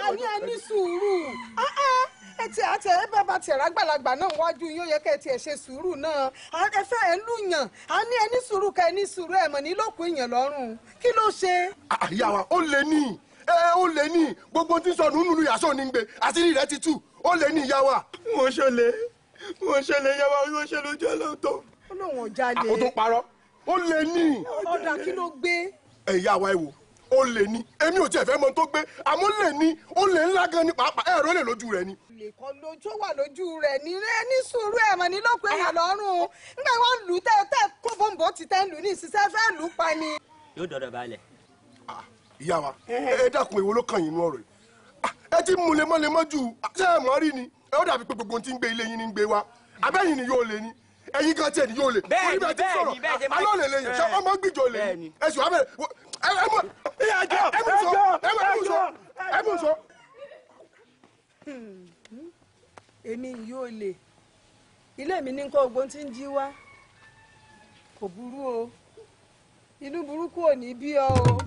àní ẹni sùúrù ẹtì àti ẹ bàbá tiẹ̀ rágbàlagbà náà wájú yín ó yẹ kẹ́ ẹ tiẹ̀ ṣe sùúrù náà ẹ fẹ́ ẹ lùyàn a ní ẹni sùúrù ká ẹni sùúrù ẹ mọ̀ ní lókun èèyàn lọ́rùn kí ló ṣe. àyà wa ó lè ní ó lè ní gbogbo tí sọnù nínú yàtọ̀ ní gbé àṣírí rẹ ti tú ó lè ní ìyá wa. wọ́n ṣẹlẹ̀ ìyá wa wọ́n ṣẹlẹ̀ ojú ọlọ́tọ̀. ó lóun ò jalè. àkótó parọ́ ó lè ní. ọ̀dà kí ló gbé. ìyá wa ẹ wò ó lè ní èmi ò tiẹ̀ fẹ́ mọ tó gbé àmọ́ lè ní ó lè ńlá gan ní pàápàá ẹ̀rọ lè lójú rẹ ni. lè kọ́ lójú wà lójú rẹ̀ ní ní sùúrù ẹ̀ mọ̀ ní lókun èèyàn lọ́rùn nígbà wọn lù ú tẹ́ kó bòǹbò ti tẹ́ lù ní ìṣiṣẹ́ fẹ́ lù ú pa ni. yóò dọ̀dọ̀ balẹ̀. ìyá wa ẹ dákun èwo ló kàn yín nú ọ̀rọ̀ yìí ẹ ti mú lemọ́lemọ́ jù ṣé ẹ mọ̀ rí ni ẹ ó dàbí pé gbogbo tí ń gbé ilé yín ní ń gbé wa abẹ́yìn ni yóò lè ní ẹ̀yin kan tiẹ̀ ni yóò lè bẹ́ẹ̀ni alọ́ lè lè yẹn ṣé ọmọ gbìjọ lè ní ẹ sì wá bẹ̀rẹ̀ ẹ mú sọ. èmi yóò lè ilé mi ní kó ogbón tí ń jí wá kò burú o inú burúkú ò ní bí ọ o.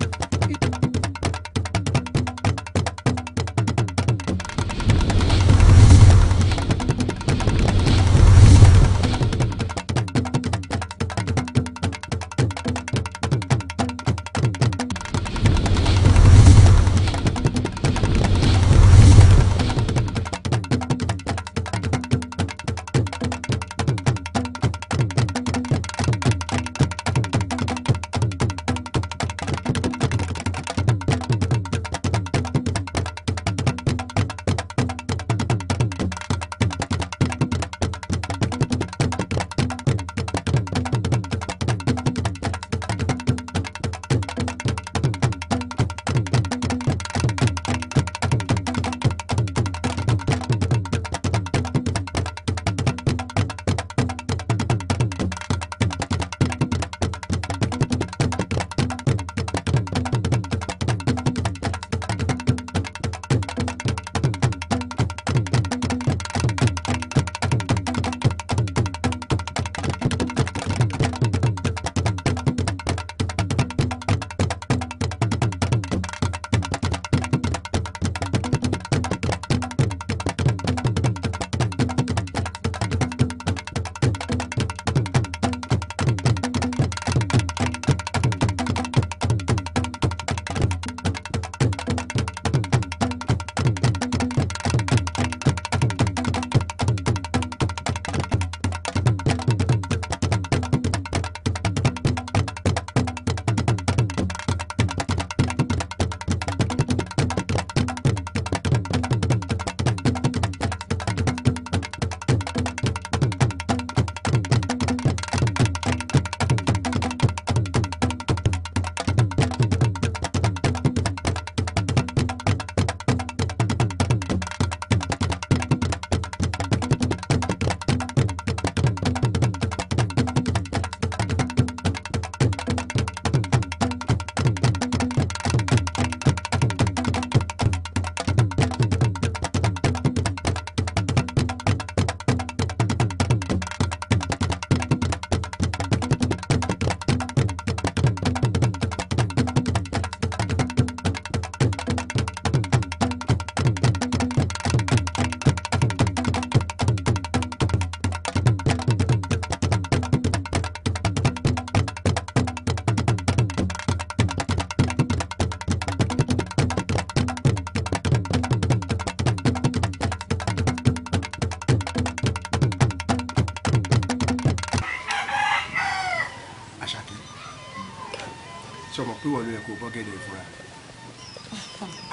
sọmọ pé wọ́n ló yẹ kó bọ́gẹ̀dẹ̀ fúnra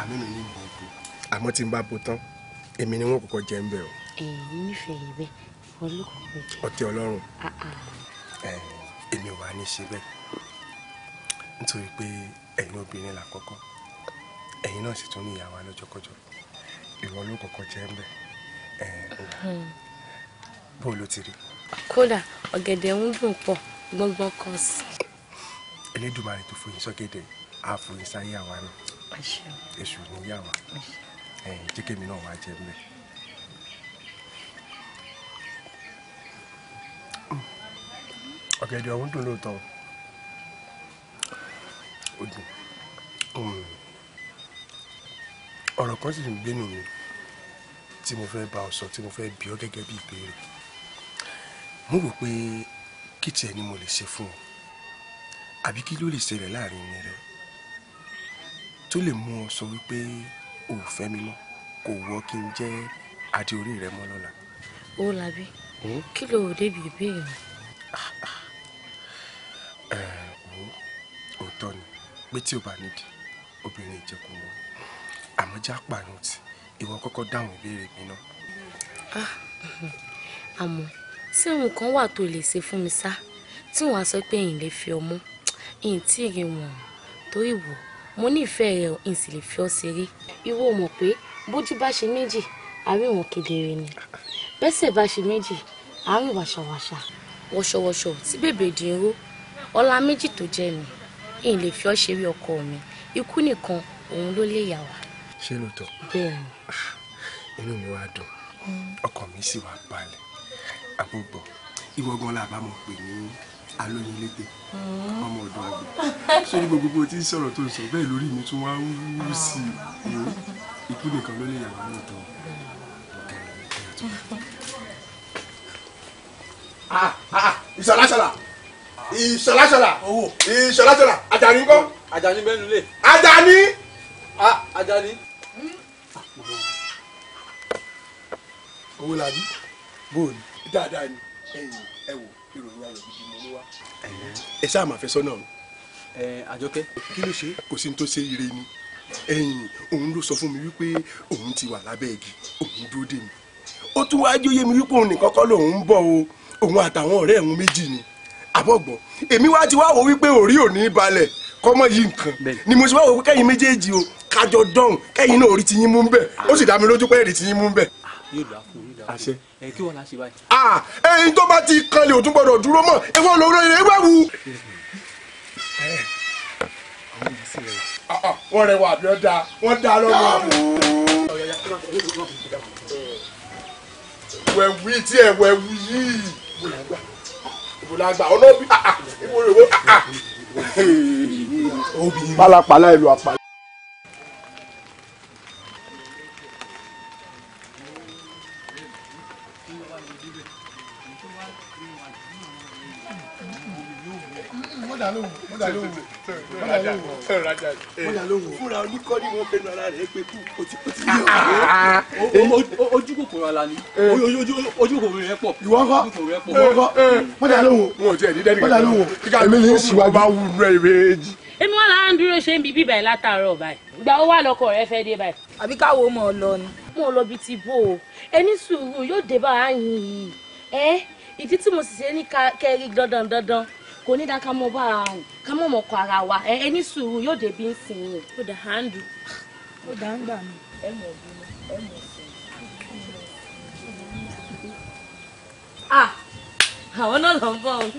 àmì mi ní ìbọn kú. àmọ́ tí n bá bo tán èmi ni wọ́n kọ́kọ́ jẹ́ ń bẹ̀ o. ẹ̀yin nífẹ̀ẹ́ yìí bẹ́ẹ̀ wọ́n ló kọ́kọ́ jẹ́. ọtí ọlọ́run èmi ò wá ní ṣe bẹ́ẹ̀ nítorí pé ẹ̀yin obìnrin lákọ́kọ́ ẹ̀yin náà sì tún ní ìyàwó lọ́jọ́kọ́jọ́ ìwọ ló kọ́kọ́ jẹ́ ń bẹ̀ bó ló ti rí. kódà ọ̀gẹ̀dẹ̀ ń dùn pọ̀ gbọ́ngbọ́n kan sí. Elédùmarè tó fún yín sọ́gẹ̀dẹ̀ á fún yín sáyé àwa náà èṣù ní yàwá jẹ́ kémi náà wá jẹ́ mbẹ́. ọ̀gẹ̀dẹ̀ ọ̀hún dùn lóòótọ́ ó dùn ọ̀rọ̀ kan sì ń gbénu mi tí mo fẹ́ bá ọ sọ tí mo fẹ́ bi ọ́ gẹ́gẹ́ bí ìbéèrè. mo rò pé kí tiẹ̀ ni mo lè ṣe fún ọ àbí kí ló lè ṣẹlẹ̀ láàrin mi rẹ tó lè mú ọ sọ wípé o ò fẹ́ mi mọ́ kò wọ́ kí n jẹ́ adé orí rẹ mọ́ lọ́la. Owólabí kí ló rò débi ìbéèrè mi. wo òótọ́ ni pé tí o bá nídìí obìnrin ìjẹkùn wọn àmọ́ já pàánù tí ìwọ kọ́kọ́ dáhùn ìbéèrè mi náà. àmọ́ tí ohun kan wà tó lè ṣe fún mi sá tí wọ́n á sọ pé èyí lè fi ọmọ èyí tí ì rí wọn torí wò mo nífẹ̀ẹ́ rẹ̀ èyí sì lè fi ọ́ ṣeré ìwọ mọ̀ pé bójú bá ṣe méjì àárín wọn kedere ni bẹ́sẹ̀ bá ṣe méjì àárín wàṣàwàṣà wọ̀ṣọ̀wọ̀ṣọ̀ tí bèbè dìrò ọlá méjì tó jẹ́ mi èyí lè fi ọ́ ṣeré ọkọ mi ikú nìkan òun ló lè yà wá. ṣé lóòótọ́? bẹ́ẹ̀ ni. inú mi wá dùn ọkàn mi sì wá balẹ̀ àbúgbọ̀ ìwọ gan la bá mọ̀ pé ní alóyin létè ọmọ ọ̀dọ́ àgbẹ̀ ṣé ní gbogbo bó ti ń sọ̀rọ̀ tó ń sọ bẹ́ẹ̀ lórí mi tún wá ń wú sí i ikú nìkan ló lè yà wá lóòótọ́. ìṣọ̀láṣọ̀lá ìṣọ̀láṣọ̀lá ìṣọ̀láṣọ̀lá Àjàní ńkọ́. Àjàní bẹ́ẹ̀ nulẹ̀. Àjàní. Àjàní. Owólabí bóòlù dáadáa ni ẹ wò ìròyìn ayọ̀ gidi mo ló wá. ẹ ṣáà máa fẹ́ sọ́nà o. Àjọkẹ́. kí ló ṣe kò sí ní tó ṣe ire ni òun ló sọ fún mi wípé òun ti wà lábẹ́ igi òun dúró dè mí ó tún wá jóyè mi wípé òun nìkan kọ́ lòun ń bọ̀ o òun àtàwọn ọ̀rẹ́ òun méjì ni àbọ̀gbọ̀n èmi wá ti wá wò wípé orí ò ní balẹ̀ kọ́mọ yìí nǹkan ni mo sì wá wò wípé kẹ́yìn méjèèjì o kájọ dọ́hùn kẹ́yìn náà orí ti yín mú ń bẹ̀ ó sì dá mi lójú pé èrè ti yín mú ń bẹ̀. yóò dà fún yóò dà fún kí wọn la ṣe báyìí. ẹyin tó bá ti kanlẹ̀ ò tún gbọ́dọ̀ dúró mọ́ ẹ̀fọ́ lóore rẹ̀ wá wù. wọ́n rẹwà àbí ọ̀dà wọ́n dá lọ́wọ́. wẹ̀wù tí ẹ̀ wẹ̀wù yìí ìbòlágbà ọ̀nà bí ìbòrèwé pálapàla ìlú àpá. fúnra oníkọ́ ni wọ́n fẹ́nu ara rẹ̀ pé kú o ti ojú kòkòrò ala ni ojú kòkòrò rẹ̀ pọ̀. ìwọ kọ́ mọ́jà lóhùn wọn ò tiẹ̀ ní dẹ́nìkan mọ́jà lóhùn èmi ní ìsìwájú bá wù nú ẹ̀ méjì. èmi wọn là ń dúró ṣe ń bi bíbà ẹ látàárọ̀ báyìí ìgbà ó wà lọkọ rẹ fẹ́ dé báyìí. àbí káwo mọ̀ ọ́ lọ ni. mo lọ bí ti bò ó ẹni sùúrù yóò dé bá a yìn yìí ìdí tí mo sì ṣe ní kẹrí dandan kò ní dáa ká mọ bá a rìn ká mọ mọ kọ ara wa ẹni sùúrù yóò dé bí ń sìn yín. ó dà hándù. ó dà ń gbà mí. ẹ mọ̀ bí ẹ mọ̀ sí àwọn náà lọ ń bọ̀ ọ́.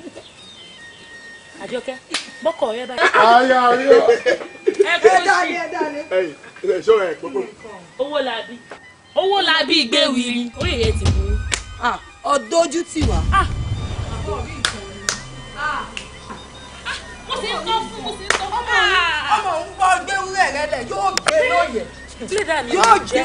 Àjọkẹ́ bọ́kọ̀ rẹ báyìí. àyà rí o. ẹ kó sí. ẹ ṣọ́ ẹ gbogbo. Owólabí gbé wiri orí rẹ ti burú. ọdójú tì wá. mo sì ń tọ́ fún ọmọ òun gbọ́ gbéwúrẹ́ rẹ lẹ̀ yóò gbé lóye. yóò gbé.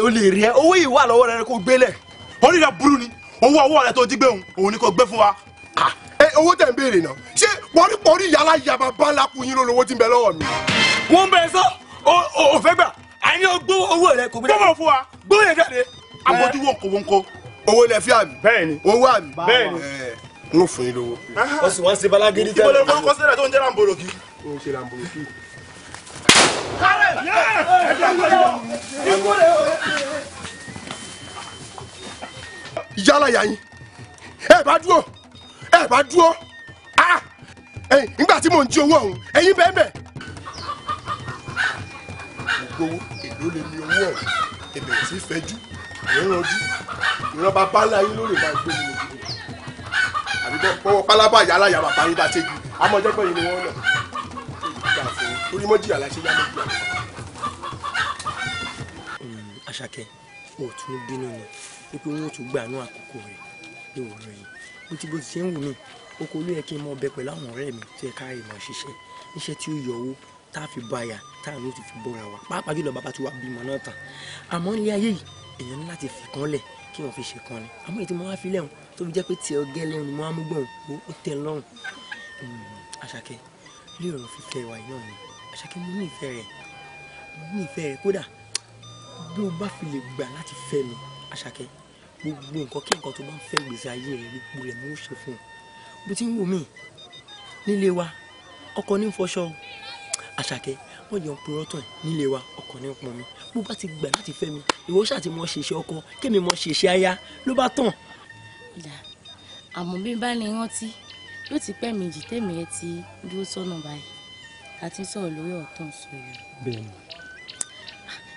o lè rí ẹ owó yìí wà lọ́wọ́ rẹ kó gbélẹ̀ orí rẹ burú ni owó ọwọ́ rẹ tó ti gbé òun ni kò gbé fún wa. owó tẹ̀ ń béèrè náà ṣé pọ̀rípọ̀rí yàrá yàrá bá lápò yín lówó tí ń bẹ lọ́wọ́ mi. wọ́n bẹ sọ ò fẹ́ gbà àní o gbó owó rẹ kò gbé fún wa gbó yẹn jáde abojú wọn kò wọn kó. owó lẹ fi àmì. bẹ́ẹ̀ni owó àmì. bẹ́ẹ̀ni. n ó fún yín lówó. ó sì wọ́n ṣe balagidi tẹ́lẹ̀. ìbọn lè mọ kọ́sílẹ̀ tó ń jẹ́ lamboroki. ó ń ṣe lamboroki. yálà yà yín ẹ bá dúró nígbà tí mò ń jí owó ọ̀hún ẹ̀yin bẹ́ẹ̀ bẹ́ẹ̀. gbogbo èlò lè ní owó ọ̀hún ẹ̀bẹ̀rẹ̀ sí fẹ́jú ìrànjú ìran bàbá ńlá yín lórí ìbá gbé mi lójú àbí bọ́wọ́ pálábá ìyá aláya bàbá yín bá ṣégi amọ̀jẹ́gbẹ́ yìí ni wọ́n lọ ìgbà fún torí mọ́jì àlàṣe yá méjì àlọ́. Àṣàkẹ́ o tún bínú ni wípé wọn ò tún gbà ní àkókò rẹ ní òwúrọ̀ yìí bó ti ṣe ń wù mí oko ló yẹ kí n mọ ọbẹ pẹ̀lú àwọn ọ̀rẹ́ mi tí ẹ káàrí mọ ṣiṣẹ́ iṣẹ́ tí ó yọ owó tá a fi báyà tá a ló ti fi bọ́ra wa pàápàá jùlọ bàbá tí wàá bímọ náà tán àmọ́ ilé ayé yìí èèyàn ní láti fi kan lẹ̀ kí wọ́n fi ṣe kan ni àmọ́ èyí tí mo wá fi lẹ́hùn tó fi jẹ́ pé tí ọgẹ́ lẹ́hùn ni mo wá mú gbọ̀n ó tẹ̀ lọ́rùn. Àṣàkẹ́ ilé ọ̀rọ̀ fífẹ́ wa yìí náà ni Àṣàkẹ́ mo ní ìfẹ́ rẹ̀ kódà bí o bá fi lè gbà láti fẹ́ mi Àṣàkẹ́ gbogbo nǹkan kí nǹkan tó bá ń fẹ́ gbèsè ayé rẹ̀ gbogbo rẹ̀ mo ń ṣe fún un bó ti ń wò mí nílé wa ọkọ ní fọṣọ Àṣàkẹ́ wọ́n jọ ń pe ọtọ̀ nílé wa ọkọ ní pọn mi bó bá ti gbà láti fẹ́ mi ìwọ ṣáà ti mọ ṣèṣe ọkọ kémi mọ ṣèṣe aya ló bá tàn. àmọ́ bí bá ní rántí yóò ti pẹ́ méjì tẹ̀mí ẹ ti dúró sọ́nà báyìí àti sọ̀rọ̀ lórí ọ̀tọ̀ sọ̀rọ̀. bẹ́ẹ̀ni.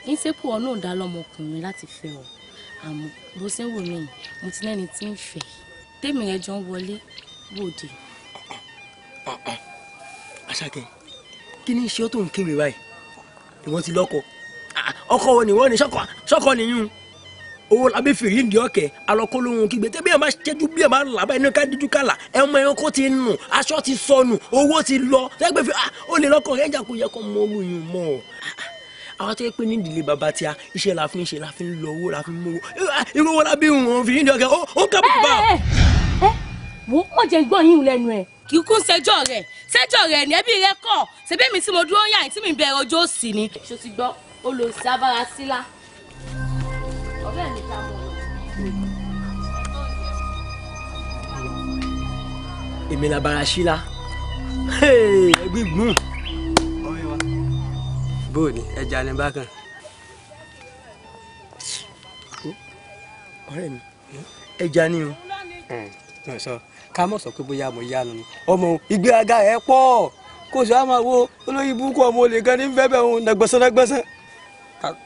ní sẹ́pù ọ̀nà ò dá lọ́mọkùnrin láti fẹ́ ọ àmọ́ bó ṣe ń wò mí mo ti lẹ́ni tí ń fẹ́ tẹ̀mí rẹ jọ ń wọlé bòde. Àṣàkẹ́ kí ni iṣẹ́ tó ń kéwì báyìí ìwọ́n ti lọ́kọ ọkọ wo ni wọ́n ní ṣọ́kọ nìyún owó lábẹ́ fèrè ní ọ̀kẹ́ alọ́kọ́lóhun kígbe tẹ́bí ẹ̀ máa ṣẹ́jú bí ẹ̀ máa là báyìí ní ká díjú kàlà ẹ̀mọ ẹ̀kọ́ ti nù aṣọ ti sọnù owó ti lọ tẹ́gbẹ́ fi ó lè lọ́kọ̀ rẹ̀ jà kó yẹ kó mọ owó yìí mọ́ ọ. àwọn tó yẹ pé ní ìdílé bàbá tí a iṣẹ́ la fi ń ṣe la fi ń lọ owó la fi ń mú owó irú owó lábẹ́ ìwọ̀n fèrè ní ọ̀kẹ́ ó ká bùkù bá. wo mo jẹ gbọ́ yín lẹ́nu ẹ̀ kì í kún sẹ́jọ́ rẹ̀ ní ẹbí rẹ̀ kọ̀ ṣebí mi tí mo dúró yàn tí mi bẹ̀rẹ̀ ọjọ́ òsì ni. ṣó ti gbọ́ olùsí abára sílá ọ̀rẹ́ mi ta mọ́ èmi la bara sílá ẹgbẹ́ gbùn. bóòní ẹja ní bákan. ọ̀rẹ́ mi ẹja ni o. sọ ká mọ̀ sọ pé bóyá mo yánu ni ọmọ ìgbéraga ẹ̀ pọ̀ kó sọ àmọ́ wo olóyìn búkú ọmọ olè gan ní fẹ́ bẹ́ẹ̀ òun nàgbẹ́sán.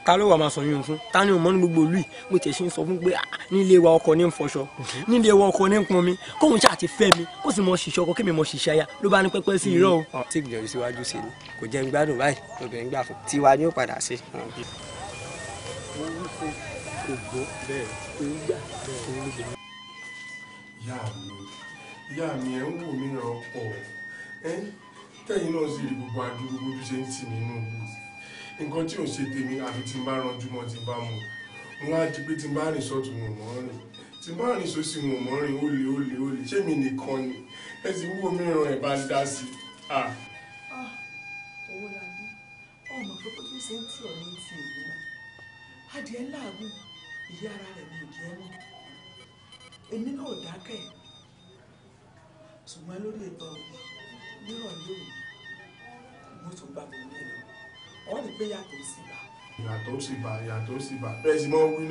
ta ló wà máa sọ yín fún ta ni o mọ ní gbogbo ìlú yìí mo tẹ̀ sí ń sọ fún pé nílé wa ọkọ ní ń fọṣọ nílé wa ọkọ ní ń pọn mi kóun ṣáà ti fẹ́ mi kó sì mọ ṣiṣẹ́ ọkọ kémi mọ ṣiṣẹ́ aya ló bá ní pẹ́pẹ́ sí irọ́ o. tí ìgbìyànjú síwájú sí ni kò jẹ́ ń gbádùn báyìí obìnrin gbà fún tiwa ni ó padà sí. ìyá mi ẹ̀ ń wò mí ràn pọ̀ tẹ́yìn náà sì rí gbogbo àdúgbò bí ṣe ń tì mí nù nǹkan tí ò ṣe tèmi àfi tí n bá ranjú mọ́ tí n bá mu wọn á di pé tí n bá rìn sọ́tún wọn mọ́ rìn tí n bá rìn sósì wọn mọ́ rìn ó lè ṣé mi nìkan ni ẹ sì wúwo mi ràn ẹ̀ bá ń dá sí i. owó la bí ọmọ pé kó tún ṣe ń tì ọ́ ní ti ìlú náà adìẹ láàgùn ìyá ara rẹ̀ ní ìjẹ́ mọ́ èmi náà ò dákẹ́ ṣùgbọ́n lórí ètò nírọ̀lẹ́ òní mo tún gbà bọ̀ ní ẹ̀lọ́ ọ́ rí pé yàtọ̀ sí bá. yàtọ̀ sí bá bẹ́ẹ̀ tí mo wí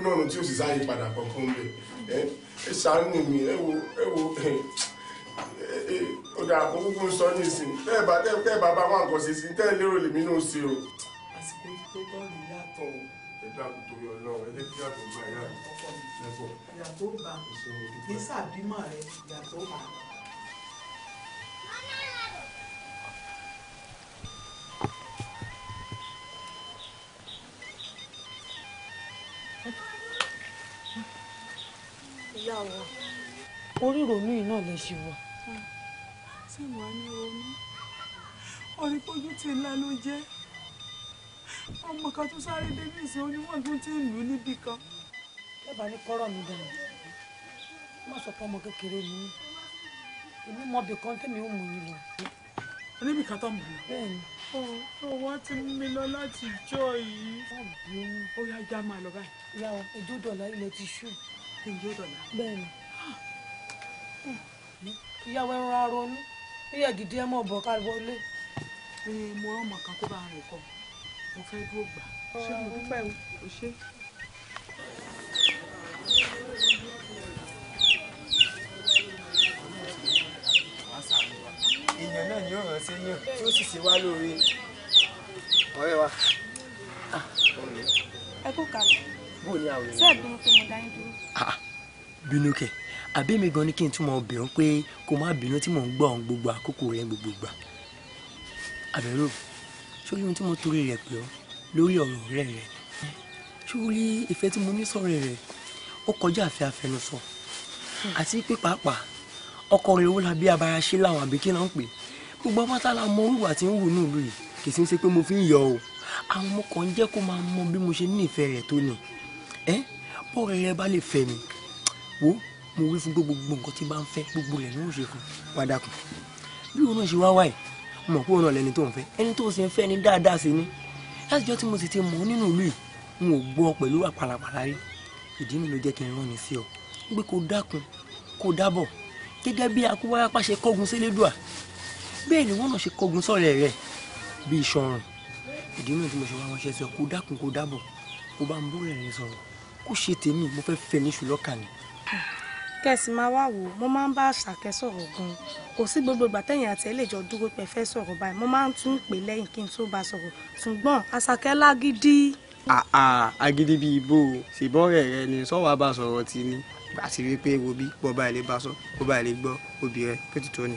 náà nù tí ó sì sáyé padà kankan bẹ̀ ẹ ṣàánú mi ẹ wo ó dà kó kúkú ń sọ nísìnyí tẹ́ ẹ bá bá wà nǹkan ṣe sí tẹ́ ẹ lérò lèmi náà ṣe o. àsìkò tó tọ́ rí yàtọ̀ ẹ dákun tó yọ lọ ẹ jẹ́ kí yàtọ̀ gba ìyá rẹ̀ lẹ́pọ̀. yàtọ̀ bá ní sàbímọ rẹ yàtọ̀ bá. ìyá wa orí ìrònú yìí náà lè ṣe wà. ṣé wàá ní ronú orí pójú tí ńlá ló jẹ́ ọmọ kan tó sáré débi ìsìn oníwọ̀n tó ti ń lù níbì kan. lẹ́bàá ní kọ́rọ̀ mi dànù má sọ pé ọmọ kékeré ni èmi mọ ibì kan tẹ́mi ò mú yín lọ. oníbì kan tó mú lọ. bẹ́ẹ̀ni. ọwọ́ ti mú mi lọ láti jọ yìí. ó yá já máa lọ báyìí. ìyá wa ojú dọ̀là ilẹ̀ ti ṣú. ojú dọ̀là. bẹ́ẹ̀ni. ìyàwó ẹran ara ronú ìyá gidi ẹ mọ̀ bọ̀ ká wọlé. mo rán ọmọ kan kó bá rìn kọ mo fẹ́ dúró gbà. ṣé mo dúpẹ́ o ṣe. yóò rán sí yàn tí ó sì ṣe wá lóore ọ̀rẹ́ wa. ẹ kú kalẹ̀. bó o ní àwòrán. ṣé ẹ bínú pé mo dá yín dúró. bínú kẹ àbí mi gan ni kí n túmọ̀ bẹ̀ ọ́n pé kó má bínú tí mò ń gbọ́ ọ̀hún gbogbo àkókò rẹ̀ gbogbo gbà. àbẹ̀rò sórí ohun tí mo torí rẹ̀ pé ọ́ lórí ọ̀rọ̀ ọ̀rẹ́ rẹ̀ sórí ìfẹ́ tí mo ní sọ̀rọ̀ rẹ̀ ó kọjá àfẹ́ àfẹnusọ àti pé pàápàá ọkọ rẹ̀ owó la bí abara ṣe láwọn àbí kí náà ń pè gbogbo pátá la mọ orúwà tí ń wù ní ìlú yìí kì í sí ṣe pé mo fi ń yọ o àwọn ọmọ kan jẹ́ kó máa mọ bí mo ṣe nífẹ̀ẹ́ rẹ̀ tó ní bọ́ọ̀rẹ́ rẹ bá lè fẹ́ mi wo mo wí fún gbogbo nǹkan tí bá ń fẹ́ gbogbo rẹ̀ ló ń ṣe fún wa dákun bí òun náà ṣe wá wáyé mo mọ̀ pé òun náà lẹni tó ń fẹ́ ẹni tó sì ń fẹ́ ni dáadáa sí ni látijọ́ tí mo sì ti mọ̀ nínú ìlú yìí n ò gbọ́ pẹ̀lú àpàlàpàlà rí ìdí mi ló jẹ́ kí n rán ni sí ọ pé kó dákun kó dábọ̀ gẹ́gẹ́ bí akúwárápá ṣe kọ́gun sílédùà bẹ́ẹ̀ ni wọ́n náà ṣe kọ́gun sọ̀rẹ́ rẹ̀ bí ìṣọ̀rùn ìdí mi tí mo ṣe wá wọn ṣe sí ọ kó dákun kó dábọ̀ kó bá ń bó rẹ̀ sọ̀rọ̀ kó ṣe tèmi mo fẹ́ fẹ́ ní ṣùlọ́kà ni. kẹ̀sì máa wá wò mo máa ń bá Àṣàkẹ́ sọ̀rọ̀ gan-an kò sí gbogbo ìgbà tẹ̀yìn àti ẹ̀ lè jọ dúró pé fẹ́ sọ̀rọ̀ báyìí mo máa ń tún pè lẹ́yìn kí n tó bá sọ̀rọ̀ ṣùgbọ́n Àṣàkẹ́ lágídí. agídí bíi ibo ṣèbọn rẹ ni sọwọ bá sọ̀rọ̀ tí ní gbà sí wípé wo bí bọba ilé bá sọ bọba ilé gbọ́ obì rẹ kó ti tó ni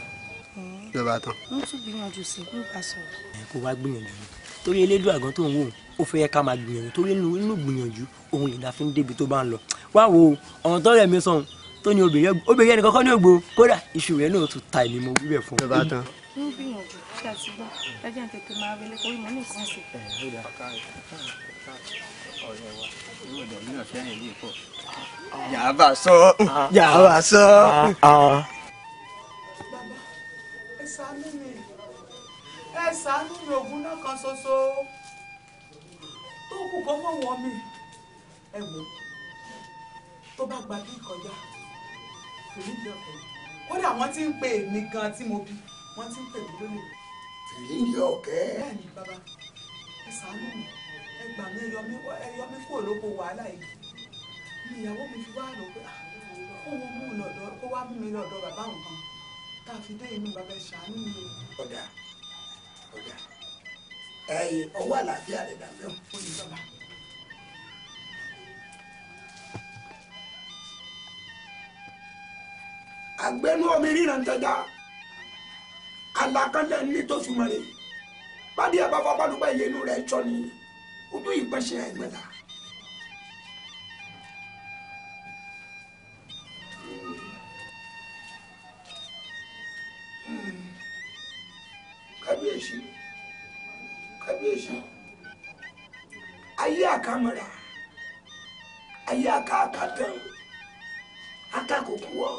lọba tán. mo tún gbìyànjú sí i nípa sọ̀rọ̀. kó wá gbìyànjú ni torí elédùn àgàn tó ń wò ó fẹ́ ká máa gbìyànjú torí inú gbìyànjú òun lè dá fi ń débi tó bá ń lọ wá wo ọ̀ràn tó rẹ̀ mi sọ̀hún tó ní obìnrin ẹnì kankan ní ògbó kódà iṣu rẹ̀ náà tún ta ìní mo wíbẹ̀ fún lọba tán. ń gbìyànjú kí a ti gbọ́ ẹjẹ́ tètè máa relé torí mo ní nǹkan ṣe. yàrá sọ yàrá sọ. bàbá ẹ ṣàánú mi ògùn náà kan ṣoṣo tó kù kọ́ mọ̀ wọ́n mi ẹ wò tó bá gba bí kọjá èmi jẹ́ ọ̀fẹ́ kódà wọ́n ti ń pè mí gan tí mo bí wọ́n ti ń pè mí lónìí. Fìlíǹdì ọ̀kẹ́. bẹ́ẹ̀ni bàbá ẹ ṣàánú mi ẹ gbà mí ẹ yọ mí kúrò lóko wàhálà yìí ni ìyàwó mi fi wá rò pé kó wá mú mi lọ́dọ̀ bàbá nǹkan tá a fi dé inú bàbá ẹ ṣàánú mi o. ọ̀dà ẹ̀yìn ọwọ́ àlàáfíà rẹ̀ dàbẹ́ o. ó ní bàbá. àgbẹnú omi ríran tẹja alákànlẹ̀ ní tó súnmọ́ rẹ̀ bádìí ẹ̀ bá fọ́ bálùbá ìyẹnú rẹ̀ ń sọ ní ojú ìpẹ́sẹ̀ ẹ̀gbẹ́ta. kábíyèsí ayé àkàmọ́ra ayé àkàkàtàn akàkókò wọ́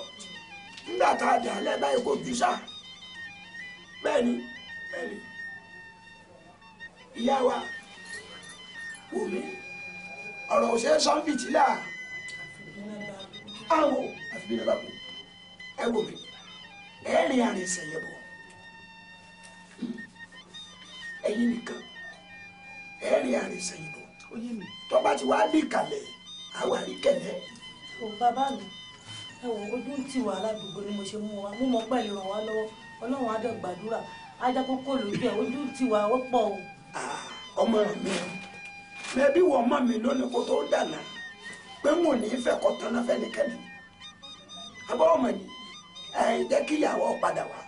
nígbà tá a dà lẹ́ báyìí kò jù sá bẹ́ẹ̀ni ìyá wa wò mí ọ̀rọ̀ ò ṣe é sọ́n fìtílà àwọn àfibínà bá kú ẹ wò mí ẹ rìn àrìn ìsẹ̀yẹ̀ bọ̀ ẹ̀yin nìkan ẹ rìn àrìn ìsẹ̀yẹ̀ bọ̀ tọ́ba ti wá ní ìkàlẹ̀ àwọn àríkẹ̀lẹ̀. ò bàbá mi ẹ wò ojú ń tì wá aládùúgbò ni mo ṣe mú wa mú mọ pẹ̀lú ràn wá lọ́wọ́ ọlọ́run á dẹ̀ gbàdúrà ajá kókó lójú ẹ̀ ojú ń tì wá ó pọ̀ o. ọmọ mi mẹbí wọ ọmọ mi lónìí kó tó dànù pé n ò ní í fẹ́ kọ́ tán náà fẹ́nikẹ́ni abọ́ ọmọ yìí jẹ́ kí ìyàwó padà wá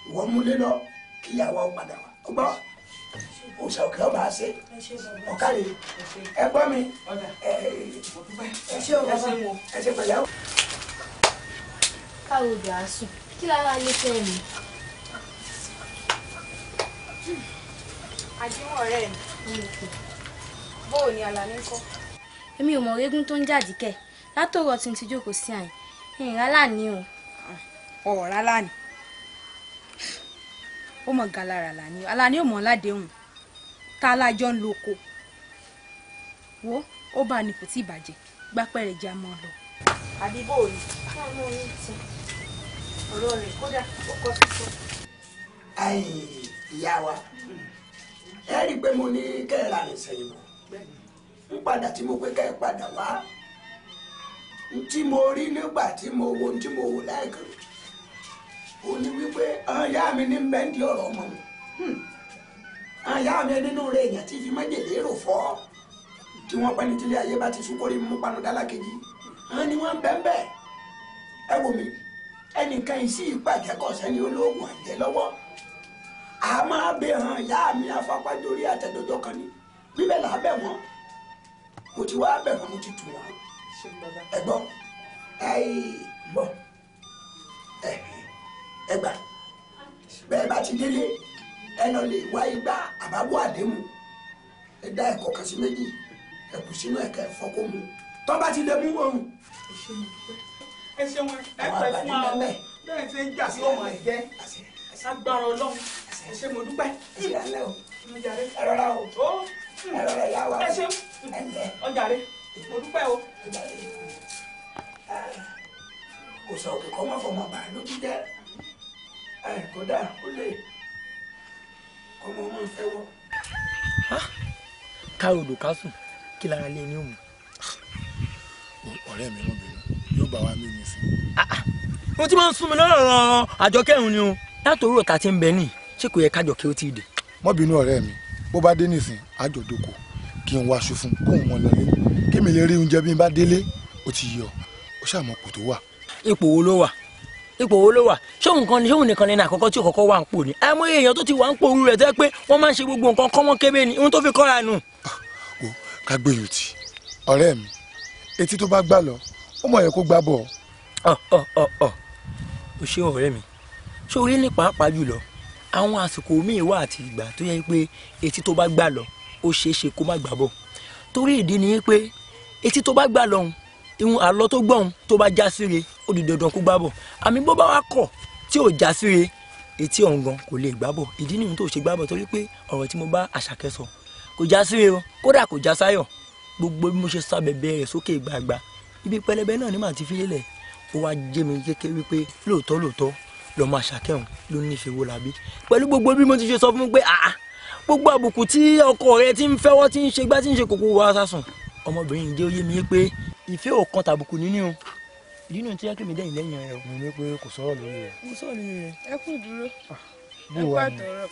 ìwọ múlé lọ kí ìyàwó padà wá gbọ́ òòṣà òkè ọba ṣe ọ̀kàrí ẹ gbọ́ mi ẹ ṣe pẹ̀lẹ́ o. káwọn obì á sùn kí lára lè fẹ́ mi. àdéhùn ọ̀rẹ́ mi bóò ni Àlàní ń kọ́. èmi ò mọ orégún tó ń jàdíkẹ̀ látòrọ̀ tí n ti jókòó sí àyìn ìrìn aláàní o. ọ̀rọ̀ aláàní ó mọ̀ galara Àlàní Àlàní ò mọ̀ ládéhùn tá a lájọ́ ń lo oko wo ó bá ní kò tí ì bàjẹ́ gbápẹ́rẹ́ jẹ́ àmọ́ lọ. àbí bóò ni káwọn orin ti ọ̀rọ̀ rẹ̀ kódà ó kọ́ sísọ. ìyá wa ẹ rí i pé mo ní kẹ́ẹ̀rà rẹ̀ sẹ́yìn bọ̀ ń padà tí mo pé kẹ́ ẹ padà wá ń tí mo rí nígbà tí mo wo ń tí mo wò lẹ́ẹ̀kan ó ní wípé àyà mi ní bẹ́ńdì ọ̀rọ̀ ọmọ mi àyà mi nínú rẹ̀ èèyàn tí fi májèlé rò fọ́ tí wọ́n pẹ́ ní tílé ayé bá ti súnkórí mú panu dálákejì àwọn ni wọ́n bẹ́ẹ̀ bẹ́ẹ̀ ẹ wò mí ẹnìkan yìí sí ìpàjẹ́ kọ̀ sẹ́ni olóògùn àjẹ́ lọ́wọ́ a máa bẹ hàn ìyá mi afápájórí àtẹ̀dọ́jọ́ kan ní bíbẹ̀ là á bẹ̀ wọ́n mo ti wá bẹ̀ wọ́n mo ti tù wọ́n ẹ gbọ́ gbọ́ ẹ gbà bẹ́ẹ̀ bá ti délé ẹ lọ lè wá igbá àbábọ̀ àdéhùn ẹ dá ẹ̀kọ́ kan sí méjì ẹ kù sínú ẹ̀kẹ́ ẹ̀fọ́ kó mu tọ́ bá ti lè mú òun. ẹ ṣeun ẹ pẹ fún wa o bẹ́ẹ̀ ṣe ń jà sí ọmọ ẹ̀jẹ̀ agbára Ọlọ́run ẹ ṣe mo dúpẹ́. ẹ rọra o ẹ rọra ìyá wa ẹ ṣeun ọjàre mo dúpẹ́ o. kò sọ òkè kọ́ máa fọmọ bàá lójú jẹ́ kódà ó lè kọ́mọ ọmọ fẹ́ wọ́. károdò kásùn kí lára lé ní òun. ọ̀rẹ́ mi lóbìnrin yóò bá wa mí ní sí. mo ti máa ń sún mi lọ́rọ̀ àjọ kẹrùn ni o látòrò ta ti ń bẹ ní ṣé kò yẹ kájọ kí ó ti dé. mọ́ bínú ọ̀rẹ́ mi bó bá dé nísìn àjọ̀dókò kí n wá aṣọ fún kóun mọ́ lọlé kí mi lè rí oúnjẹ bí n bá délé ó ti yọ ó ṣàmọ̀pọ̀ tó wà. ipò wo ló wà ṣóun nìkan lẹ́nu àkọ́kọ́ tí òkọ́kọ́ wà ń pò ní àmọ́ èèyàn tó ti wà ń pò orú rẹ̀ tẹ́ pé wọ́n máa ń ṣe gbogbo nǹkan kọ́mọ́ kébé ni ohun tó fi kọ́ra nù. o ká gbèrú tì ọ̀rẹ́ mi etí tó bá gbà lọ ó mọ̀ yẹ kó gbá bọ̀. o ṣe ọ̀rẹ́ mi ṣòrí ní pàápàá jùlọ àwọn àsìkò míì wà àti ìgbà tó yẹ pé etí tó bá gbà lọ ó ṣeé ṣe kó má gbà bọ̀ torí ìdí ni pé etí tó bá gbà lọ́hùn ìhun àlọ́ tó gbọ̀hún tó bá já síre ó di dandan kó gbá bọ̀ àmì bó bá wá kọ̀ tí ò já síre etí ọ̀hún gan kò lè gbá bọ̀ ìdí nìyẹn tó ṣe gbá bọ̀ torí pé ọ̀rọ̀ tí mo bá Àṣàkẹ́ sọ kò já síre o kódà kò já sáyọ̀ gbogbo bí mo ṣe sá bẹ̀bẹ̀ rẹ̀ sókè gbàgbà ibi pẹlẹbẹ náà ni màá ti fi lélẹ̀ ó wá jẹ́ mi kékeré wípé lóòótọ́ lọ́mọ Àṣàkẹ́ ọ̀hún ló nífẹ̀ẹ́ Wọlábí pẹ̀lú gbogbo bí mo ti ṣe sọ fún pé gbogbo àbùkù tí ọkọ rẹ ti ń fẹ́wọ́ tí ń ṣe gbá tí ń ṣe kókó wá sásùn ọmọbìnrin jẹ́ ó yé mi pé ìfẹ́ ọ̀kan tàbùkù nínú o ìdí náà tí yẹ kí mi dẹ́yìn lẹ́yìn rẹ o. mo ní pé kò sọ̀rọ̀ lórí rẹ̀. kò sọ̀rọ̀ lórí rẹ̀. ẹ kú dúró ẹ kú àtọ̀rọ̀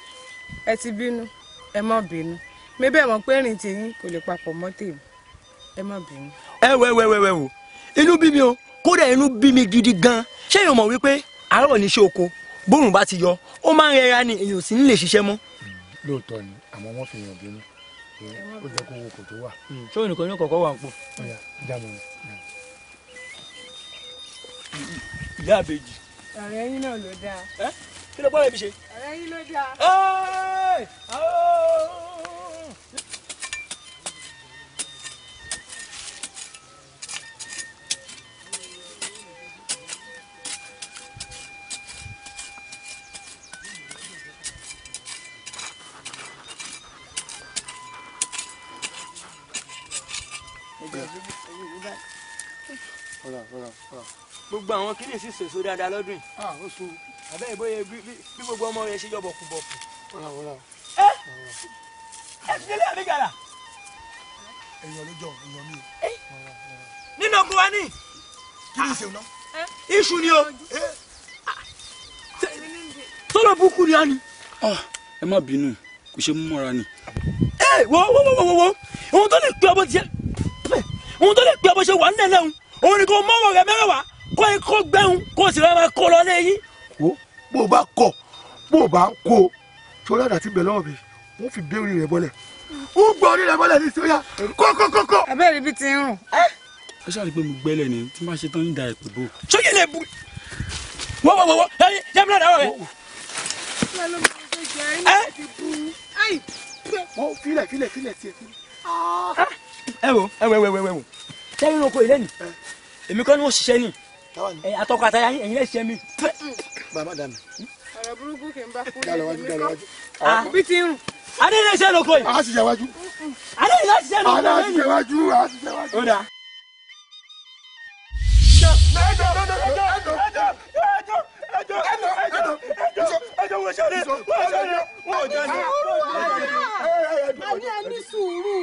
ẹ ti bínú ẹ má bínú mi bẹ́ẹ̀ mọ̀ pé rìn tèyín kò lè papọ̀ mọ́ tèmi ẹ má bínú. ẹ wò inú bí mi o kódà inú bí mi gidi gan ṣé èèyàn mọ̀ wípé àárọ̀ ní iṣẹ́ oko bóòrùn bá ti yọ ó máa ń rẹra ni èèyàn sì ń lè ṣiṣẹ́ mọ́. lóòótọ́ ni àmọ́ wọ́n fi yàn bínú ó jẹ́ kó owó kò tó wà. ṣé òun nìkan ní kọ̀ọ̀kan wà ń pò. ìyá àbèjì. ọ̀rẹ́ yín náà ló dáa. kí ló gbọ́dọ̀ ibi ṣe. ọ̀rẹ́ yín ló dáa. gbogbo àwọn kìnìún sì sèso dáadáa lọ́dún yìí. ó sùn. àbẹ́ ìbóye bí gbogbo ọmọ rẹ̀ ṣe yọ bọ̀kùbọ̀kù. ẹ fi lé àbígàrà. èèyàn ló jọ èèyàn mi. nínú ogun wa ní. kí ni ìṣèlú náà. iṣu ni o. tọ́lọ̀ búkú ni a ní. ẹ má bínú kò ṣe mú mọ́ra ni. wo ohun tó lè pè ọ bó ti ṣe ohun tó lè pè ọ bó ṣe wà nílẹ̀ lẹ́hùn òun ni kò mọ́wọ́ rẹ̀ mẹ́rẹ̀wá kó ikó gbẹ́hùn kó sì rárá kó lọ lẹ́yìn. wo bó o bá kọ bó o bá ń kó o ṣọlá àdàtì bẹ̀ lọ́wọ́ mi wọ́n fi dé orí rẹ̀ bọ́lẹ̀ wọ́n gbọ́ orí rẹ̀ bọ́lẹ̀ ní sọ́yà kókókókó. abẹ́rẹ́ ibi ti ń rùn. ẹ ṣáà rí i pé mo gbẹ́lẹ̀ ni tí n bá ṣe tán yín da ẹ̀pẹ̀ bò. sóyè lè bu wọ́wọ́wọ́wọ́ yẹ́n mi náà dáwọ́ rẹ̀. wọ́n filẹ̀ tiẹ̀. ẹ wo sẹ́yìn oko ilé ni èmi kọ́ ni wọ́n ṣiṣẹ́ ni àtọkọ àtàyà ẹ̀yin lè ṣe mí. bàbá dà mí. ọ̀rọ̀ burúkú kì í bá kú lẹ́yìn bí ti ń rùn. adé ilé iṣẹ́ lóko yìí. a ṣiṣẹ́ wájú. adé ilé iṣẹ́ lóko yìí. a ṣiṣẹ́ wájú. ó dà. ẹjọ́ wo ṣe àní ẹni sùúrù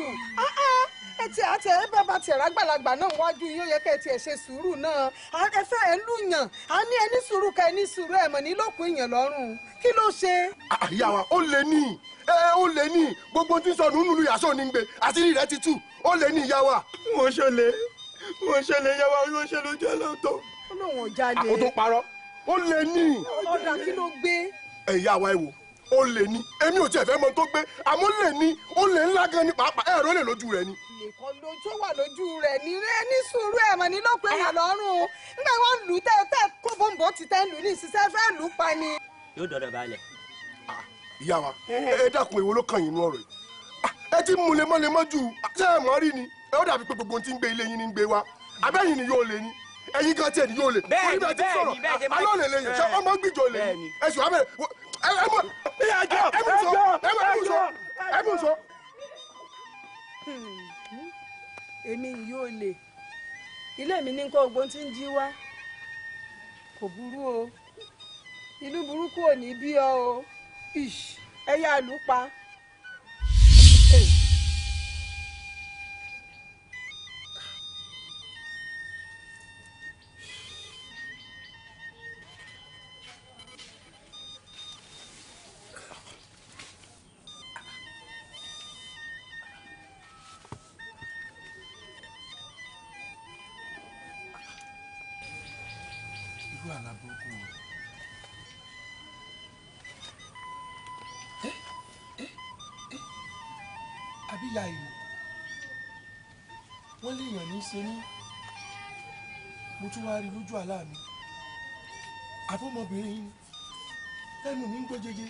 ẹ ti àti ẹ bàbá tiẹ̀ rágbàlagbà náà wájú yín ó yẹ kẹ́ ẹ tiẹ̀ ṣe sùúrù náà ẹ fẹ́ ẹ lùyàn a ní ẹni sùúrù ká ẹni sùúrù ẹ̀ mọ̀ ní lókun èèyàn lọ́rùn kí ló ṣe. ìyá wa ó lè ní ó lè ní gbogbo tí ń sọ nínú yàtọ̀ ní gbé àṣírí rẹ ti tú ó lè ní ìyá wa. mo ṣẹlẹ̀ ìyá wa mo ṣe ló jẹ́ lóòótọ́. ó lóun ò jalè. ó tó parọ́ ó lè ní. ọ̀dà kí ló gbé. ìyá wa ẹ wò ó lè ní èmi ò tiẹ̀ fẹ́ mọ tó gbé àmọ́ lè ní ó lè ńlá gan ní pàápàá ẹ̀rọ lè lójú rẹ ni. nǹkan lójú wà lójú rẹ ní ní sùúrù ẹ̀ mọ̀ ní lópin èèyàn lọ́rùn nígbà wọn lù tẹ́ kó bọ́ǹbọ̀ ti tẹ́ lù ní ìṣiṣẹ́ fẹ́ lù pa ni. yóò dọ̀dọ̀ balẹ̀. ìyá wa ẹ dákun èwo ló kàn yín nú ọ̀rọ̀ yìí ẹ ti mú lemọ́lemọ́ jù ṣé ẹ mọ̀ rí ni ẹ ó dàbí pé gbogbo ohun tí ń gbé ilé yín ní ń gbé wa abẹ́yìn ni yóò lè ní ẹ̀yin kan tiẹ̀ ni yóò lè. bẹ́ẹ̀ni alọ́ lè lè yẹn ṣé ọmọ gbìjọ lè ní ẹ̀sùn abẹ́rẹ́ ẹ mú sọ. èmi yóò lè ilé mi ní kó ogbón tí ń jí wá kò burú o inú burúkú ò ní bí ọ o ẹ yá lù pa. àbíyá ìlú wọ́n léèyàn ní í ṣe ní mo tún wá rí lójú àlá mi àfọmọbìnrin yìí lẹ́nu mi ń gbé jẹjẹ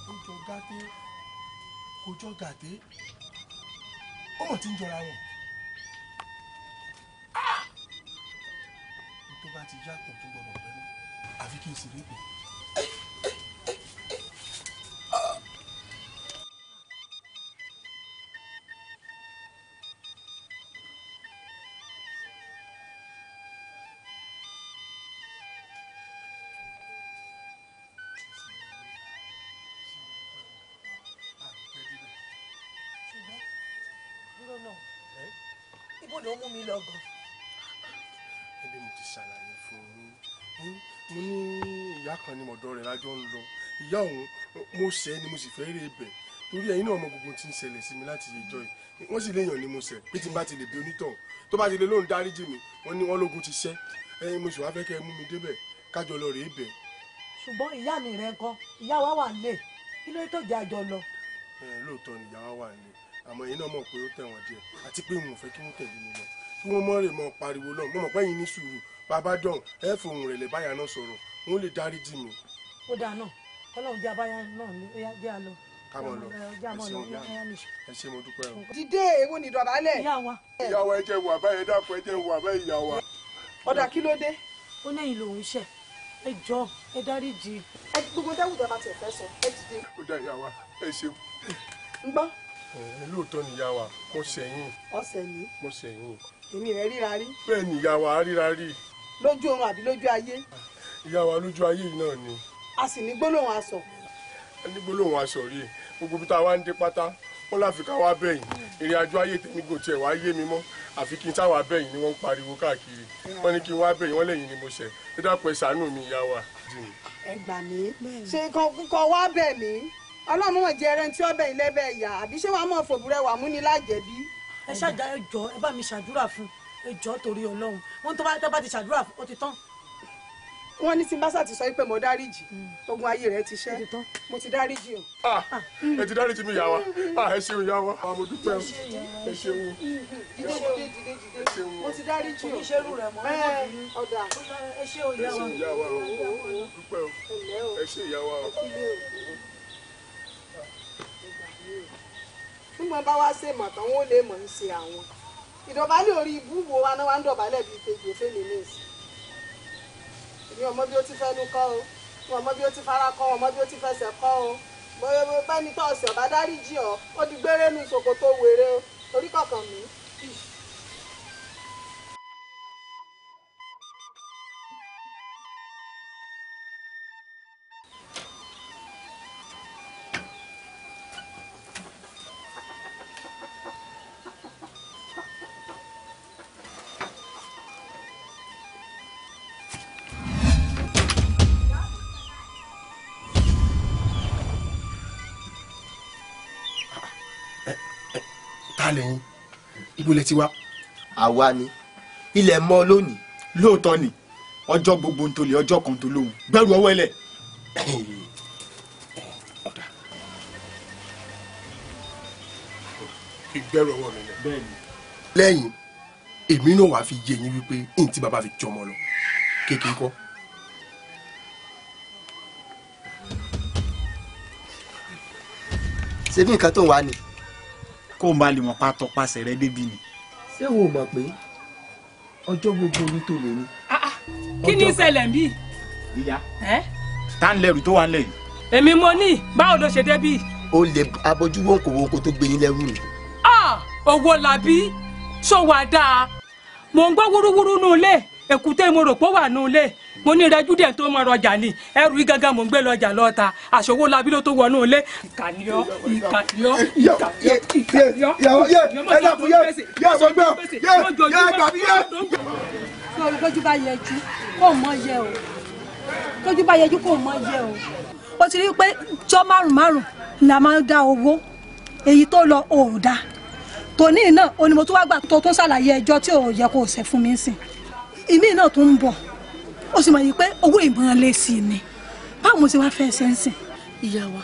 ó jọ gàté kò jọ gàté ó mọ̀ tí ń jọra wọn tó bá ti yàtọ̀ tó gbọdọ̀ pẹ́ mọ́ àfi kí n sì rí pé. ibo ló mú mi lọ gan. ẹbí mo ti ṣàlàyé fún yín mo ní ìyá kan ní mọ̀dọ́ rẹ̀ lájọ́ ń lọ ìyá òun mo ṣẹ̀ ni mo sì fẹ́ rí ibẹ̀ torí ẹ̀yin náà mọ gbogbo tí ń ṣẹlẹ̀ sí mi láti ìjọ yìí wọ́n sì léèyàn ni mo ṣẹ̀ bí tí n bá ti lè bí onítọ̀hún tó bá ti lè lóun dáríjì mi wọ́n ní wọ́n lógun ti ṣẹ́ ẹ̀yin mo sì wá fẹ́ kẹ́ ẹ mú mi débẹ̀ kájọ lọ rèé bẹ̀. ṣùgbọ́n ìyá mi rẹ̀ ńkọ́ ìyá wa wà nílé kí ló tó jẹ́ àjọ lọ. lóòótọ́ ni ìyá wa wà nílé àmọ́ ẹ̀yin náà mọ̀ pé ó tẹ̀wọ̀n díẹ̀ àti pé mo fẹ́ kí wọ́n tẹ̀lé mi lọ kí wọ́n mọ̀ rè mọ́ pariwo lọ mo mọ̀ pé ẹ̀yin ní sùúrù bàbá dán ẹ fohùn rẹ̀ lẹ̀ báyà náà sọ̀rọ̀ wọ́n lè dáríjì mi. ó dáa náà ọlọ́run jẹ́ abáyá náà ní ó yá jẹ́ àlọ́. kámọ̀ lọ ẹ ṣé mo dúpẹ́ o. dídé èwo ni ìdọ̀bálẹ̀. ìyá wa. ìyá wa ẹ jẹ́ wà báyẹn dákun ẹ jẹ́ wà báyẹn ìyá wa. ọ̀dà kí ló dé. ó lẹ́yìn lòun ṣẹ̀ ẹ jọ ẹ dáríjì. ẹ gbogbo dáwùjọ bá tiẹ̀ fẹ́ sọ ẹ dìde. ó dá ìyá wa ẹ ṣeun. ń gbọ́. lóòótọ́ ni ìyá wa mo ṣẹ̀yìn. ọ̀sẹ̀ yìí. mo ṣẹ̀yìn. èmi rẹ̀ ríra rí. bẹ́ẹ̀ ni ìyá wa ríra rí. lójú oorun àbí lójú ayé. ìyá wa lójú ayé yìí náà ni. a sì ní gbólóhùn aṣọ. a ní gbólóhùn aṣọ rí gbogbo bí tá a wá ń dé pátá wọn láfi ká wá bẹ̀yìn ìrìn àjò ayé tèmi gò tiẹ̀ wá yé mi mọ́ àfi kí n sáwà bẹ̀yìn ni wọ́n ń pariwo káàkiri wọ́n ní kí n wá bẹ̀yìn wọ́n lẹ́yìn ni mo ṣẹ̀ ẹ dákun ẹ ṣàánú mi ìyá wa. ẹ gbà mí ṣe kọ wá bẹ̀ mí ọlọ́run mọ̀ jẹ́ ẹrẹ́ tí ó bẹ̀ ilé bẹ̀ yà àbí ṣé wàá mọ̀ fòbúrẹ́ wà mú ni lájẹ̀bí. ẹ ṣàjà ẹ jọ ẹ bá mi ṣàdúrà fún ẹ jọ torí ọlọ́run wọn tó bá ti ṣàdúrà fún ó ti tán. wọ́n ní tí mbásà ti sọ pé mo dáríjì ogun ayé rẹ̀ ti ṣẹ́ mo ti dáríjì o. ẹ ti dáríjì mi ìyá wa ẹ ṣeun ìyá wa mo dúpẹ́ o ẹ ṣeun. mo ti dáríjì o. oníṣẹ́rù rẹ̀ mọ́ ọ̀dà ẹ ṣe ìyá wa. ìyá wa o dúpẹ́ o ẹ ṣe ìyá wa o. bí mo bá wá ṣe mọ̀ tán wọ́n lè mọ̀ ń ṣe àwọn ìdọ̀bálẹ̀ orí ibú wo wa náà wá ń dọ̀bálẹ̀ bíi kejì òfin lè ní ìsìn. èmi ọmọ bí ó ti fẹ́nu kọ́ o wọn ọmọ bí ó ti fara kọ́ ọmọ bí ó ti fẹsẹ̀ kọ́ o bóyá bẹ́ẹ̀ ni tó ọ̀sẹ̀ ọ̀bá dáríjì ọ́ ó di gbére nu ṣòkòtò wèrè o orí kọ̀ọ̀kan mi. ta lẹ́yìn ibo lẹ ti wá. àwa ni ilẹ̀ mọ́ lónìí lóòótọ́ ni ọjọ́ gbogbo ń tolè ọjọ́ kan tó lóhùn gbẹ́rù ọwọ́ ẹlẹ̀. ìgbẹ́rù ọwọ́ mi lẹ. lẹ́yìn èmi náà wàá fi yé yín wípé n tí bàbá fi jọmọ lọ kékeré kọ́. ṣé bí nǹkan tó ń wá ni. kó o máa lè mọ̀ pátọ́ pàṣẹ rẹ débi ni. ṣé wo mọ̀ pé ọjọ́ gbogbo ní tòlè ni. kí ni ìṣẹ̀lẹ̀ ń bí. ìyá tá ń lẹ́rù tó wà ń lẹ̀ yìí. èmi mo ní báwo ló ṣe débí. ó lè abojú wọ́nkòwọ́nkò tó gbé yín lẹ́rù ni. owó làbí ṣó wà dáa mò ń gbọ́ wúrúwúrú nù ilé èkúté mo rò pé ó wà nù ilé mo ní ìrẹ́jú díẹ̀ tó mọ ọjà ni ẹrù yìí gángan mò ń gbé lọ́jà lọ́ta àṣọwó labí ló tó wọnú ilé. ìkànnìyọ tójú bá yẹjú kó mọ yẹ o tójú bá yẹjú kó mọ yẹ o o ti rí i pé jọ́ márùn-márùn la máa ń dá owó èyí tó lọ ò dá tòní náà o ni mo tún wá gbà tó tún ṣàlàyé ẹjọ́ tí ò yẹ kó o ṣe fún mi sìn ìmí náà tún ń bọ̀ ó sì mọ̀ yìí pé owó ìbọn lè sí ni báwo mo ṣe wá fẹ́ ṣe ń sìn. ìyá wa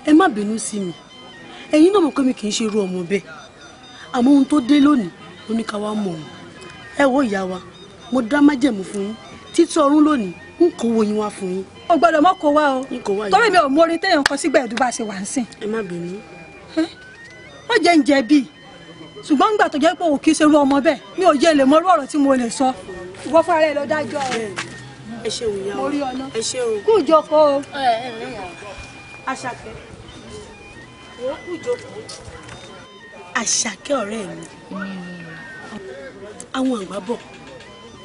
ẹ má bínú sí mi ẹ̀yin náà mọ̀ pé mi kì í ṣe irú ọmọ bẹ́ẹ̀ àmọ́ ohun tó dé lónìí oníkàwá mọ̀ ọ́n ẹ wo ìyá wa mo dá májẹ̀mú fún yín títí ọ̀run lónìí n kò wo yín wá fún yín. o gbọ́dọ̀ mọ kó wá o torí mi ò mọ orin téèyàn kan sígbà ẹdùn bá ṣe wà ń sìn. ẹ má bínú. wọ́n jẹ́ ń jẹ bíi ṣùgbọ́n nígbà tó jẹ́ pé òun kì í ṣerú ọmọ bẹ́ẹ̀ mi ò yé lè mọ irú ọ̀rọ̀ tí mo lè sọ ìwọ fún ara ẹ lọ dájọ́ ẹ ṣeun ìyá mo rí ọ̀nà ẹ ṣeun kú ìjókòó. Àṣàkẹ́ wọ́n kú ìjókòó. Àṣàkẹ́ ọ̀rẹ́ mi àwọn àgbà bọ̀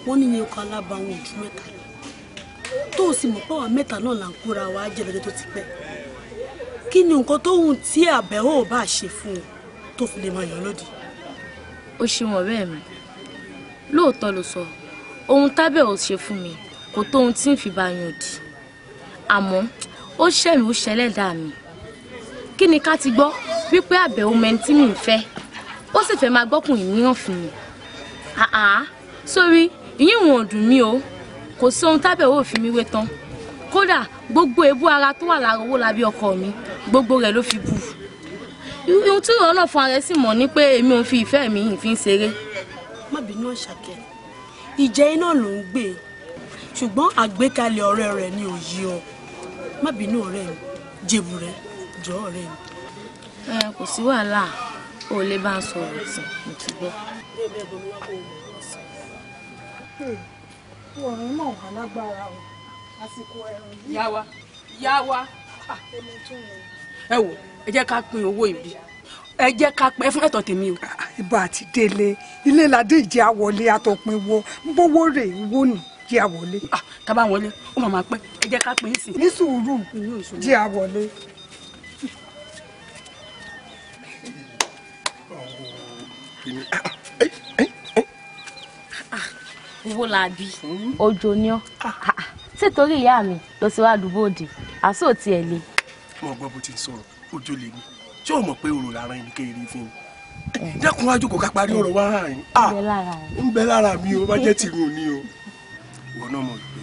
wọ́n ní ọkọ̀ alábàáwọn ojú mẹ́ta lọ tó o sì mọ̀ pé àwọn mẹ́ta náà là ń kóra wa jẹ́lẹ́dẹ́ tó ti pẹ́ kí ni nǹkan tó hùn tí àbẹ̀wò bá ṣe fún un tó fi lè máa yàn lódì. ó ṣeun ọ̀rẹ́ mi lóòótọ́ ló sọ ohun tábẹ̀ ò ṣe fún mi kò tó ohun tí ń fi bá yàn dì àmọ́ ó ṣẹ̀mí ó ṣẹlẹ́dàá mi kí ni ká ti gbọ́ wípé àbẹ̀wò mẹ́ni tí mi ń fẹ́ ó sì fẹ́ máa gbọ́kùnrin mìíràn fún mi sórí ìyín wọn ò dùn mí o kò sí ohun tábẹ̀ ò fi mi wé tán kódà gbogbo èébú ara tó wà lára owó labí ọkọ mi gbogbo rẹ̀ ló fi bù ohun tí ìrọ̀lọ́ fún ara ẹ̀ sì mọ̀ ni pé èmi ò fi ìfẹ́ mi ìfi ń ṣeré. má bínú Àṣàkẹ́ ìjẹ́ iná ló ń gbé ṣùgbọ́n àgbékalẹ̀ ọ̀rẹ́ rẹ̀ ni ò yí ọ má bínú ọ̀rẹ́ mi jèbù rẹ jọ ọ̀rẹ́ mi. kò sí wàhálà o lè bá a sọ̀rọ̀ tí mo ti gbọ́. ọ̀run náà wà lágbára o àsìkò ẹ̀rùn yìí. yá wa ẹ wò ẹ jẹ́ ká pín owó ìbí ẹ jẹ́ ká pẹ́ fún ẹ̀tọ́ tèmi o. ìbá àti délé ilé ládé ìjẹ́ àwọlé àtọ̀pin wo gbówó rè wó ní jẹ́ àwọlé. tá bá wọlé ó máa pẹ́ ẹ jẹ́ ká pín sí. ní sùúrù jẹ́ àwọlé. owó la bí ojo ni ọ ṣé torí ìyá mi ló ti wá àdúgbò òde àṣọ tí ẹ lé. mo gbọ́ bó ti ń sọ̀rọ̀ ojú lè ní ṣé o mọ̀ pé òrò lára ẹni kéèrè fi hàn dẹ́kun wájú kò ká parí ọ̀rọ̀ wá rìn ń bẹ lára mi o bá jẹ́ tìrún ni o ìwọ náà mọ̀ pé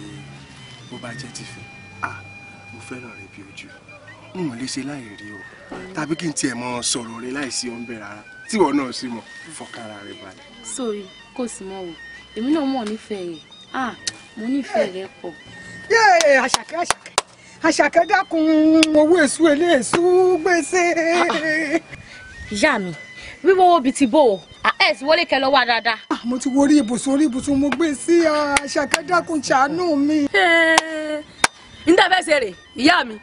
bó bá jẹ́ tìfẹ́ mo fẹ́ràn rẹ bí ojú n ò lè ṣe láì rí o tàbí kí n tiẹ̀ mọ sọ̀rọ̀ rẹ láìsí ọ̀nbẹ rárá tíwọ náà sì mọ̀ fọkàrà rẹ balẹ̀. sórí kò sì mọ̀ wò èmi náà mọ̀ nífẹ̀ẹ́ rẹ̀ mo nífẹ̀ẹ́ rẹ̀ pọ̀. yéè Àṣàkẹ́ dákun owó èṣù eléèṣù gbèsè. ìyá mi wíwọ́ owó bíi ti bò ó ẹ̀ sì wọlé kẹ lọ wá dáadáa. mo ti wo orí ibùsùn mo gbé sí Àṣàkẹ́ dákun ṣàánú mi. níta fẹ́ ṣe rè ìyá mi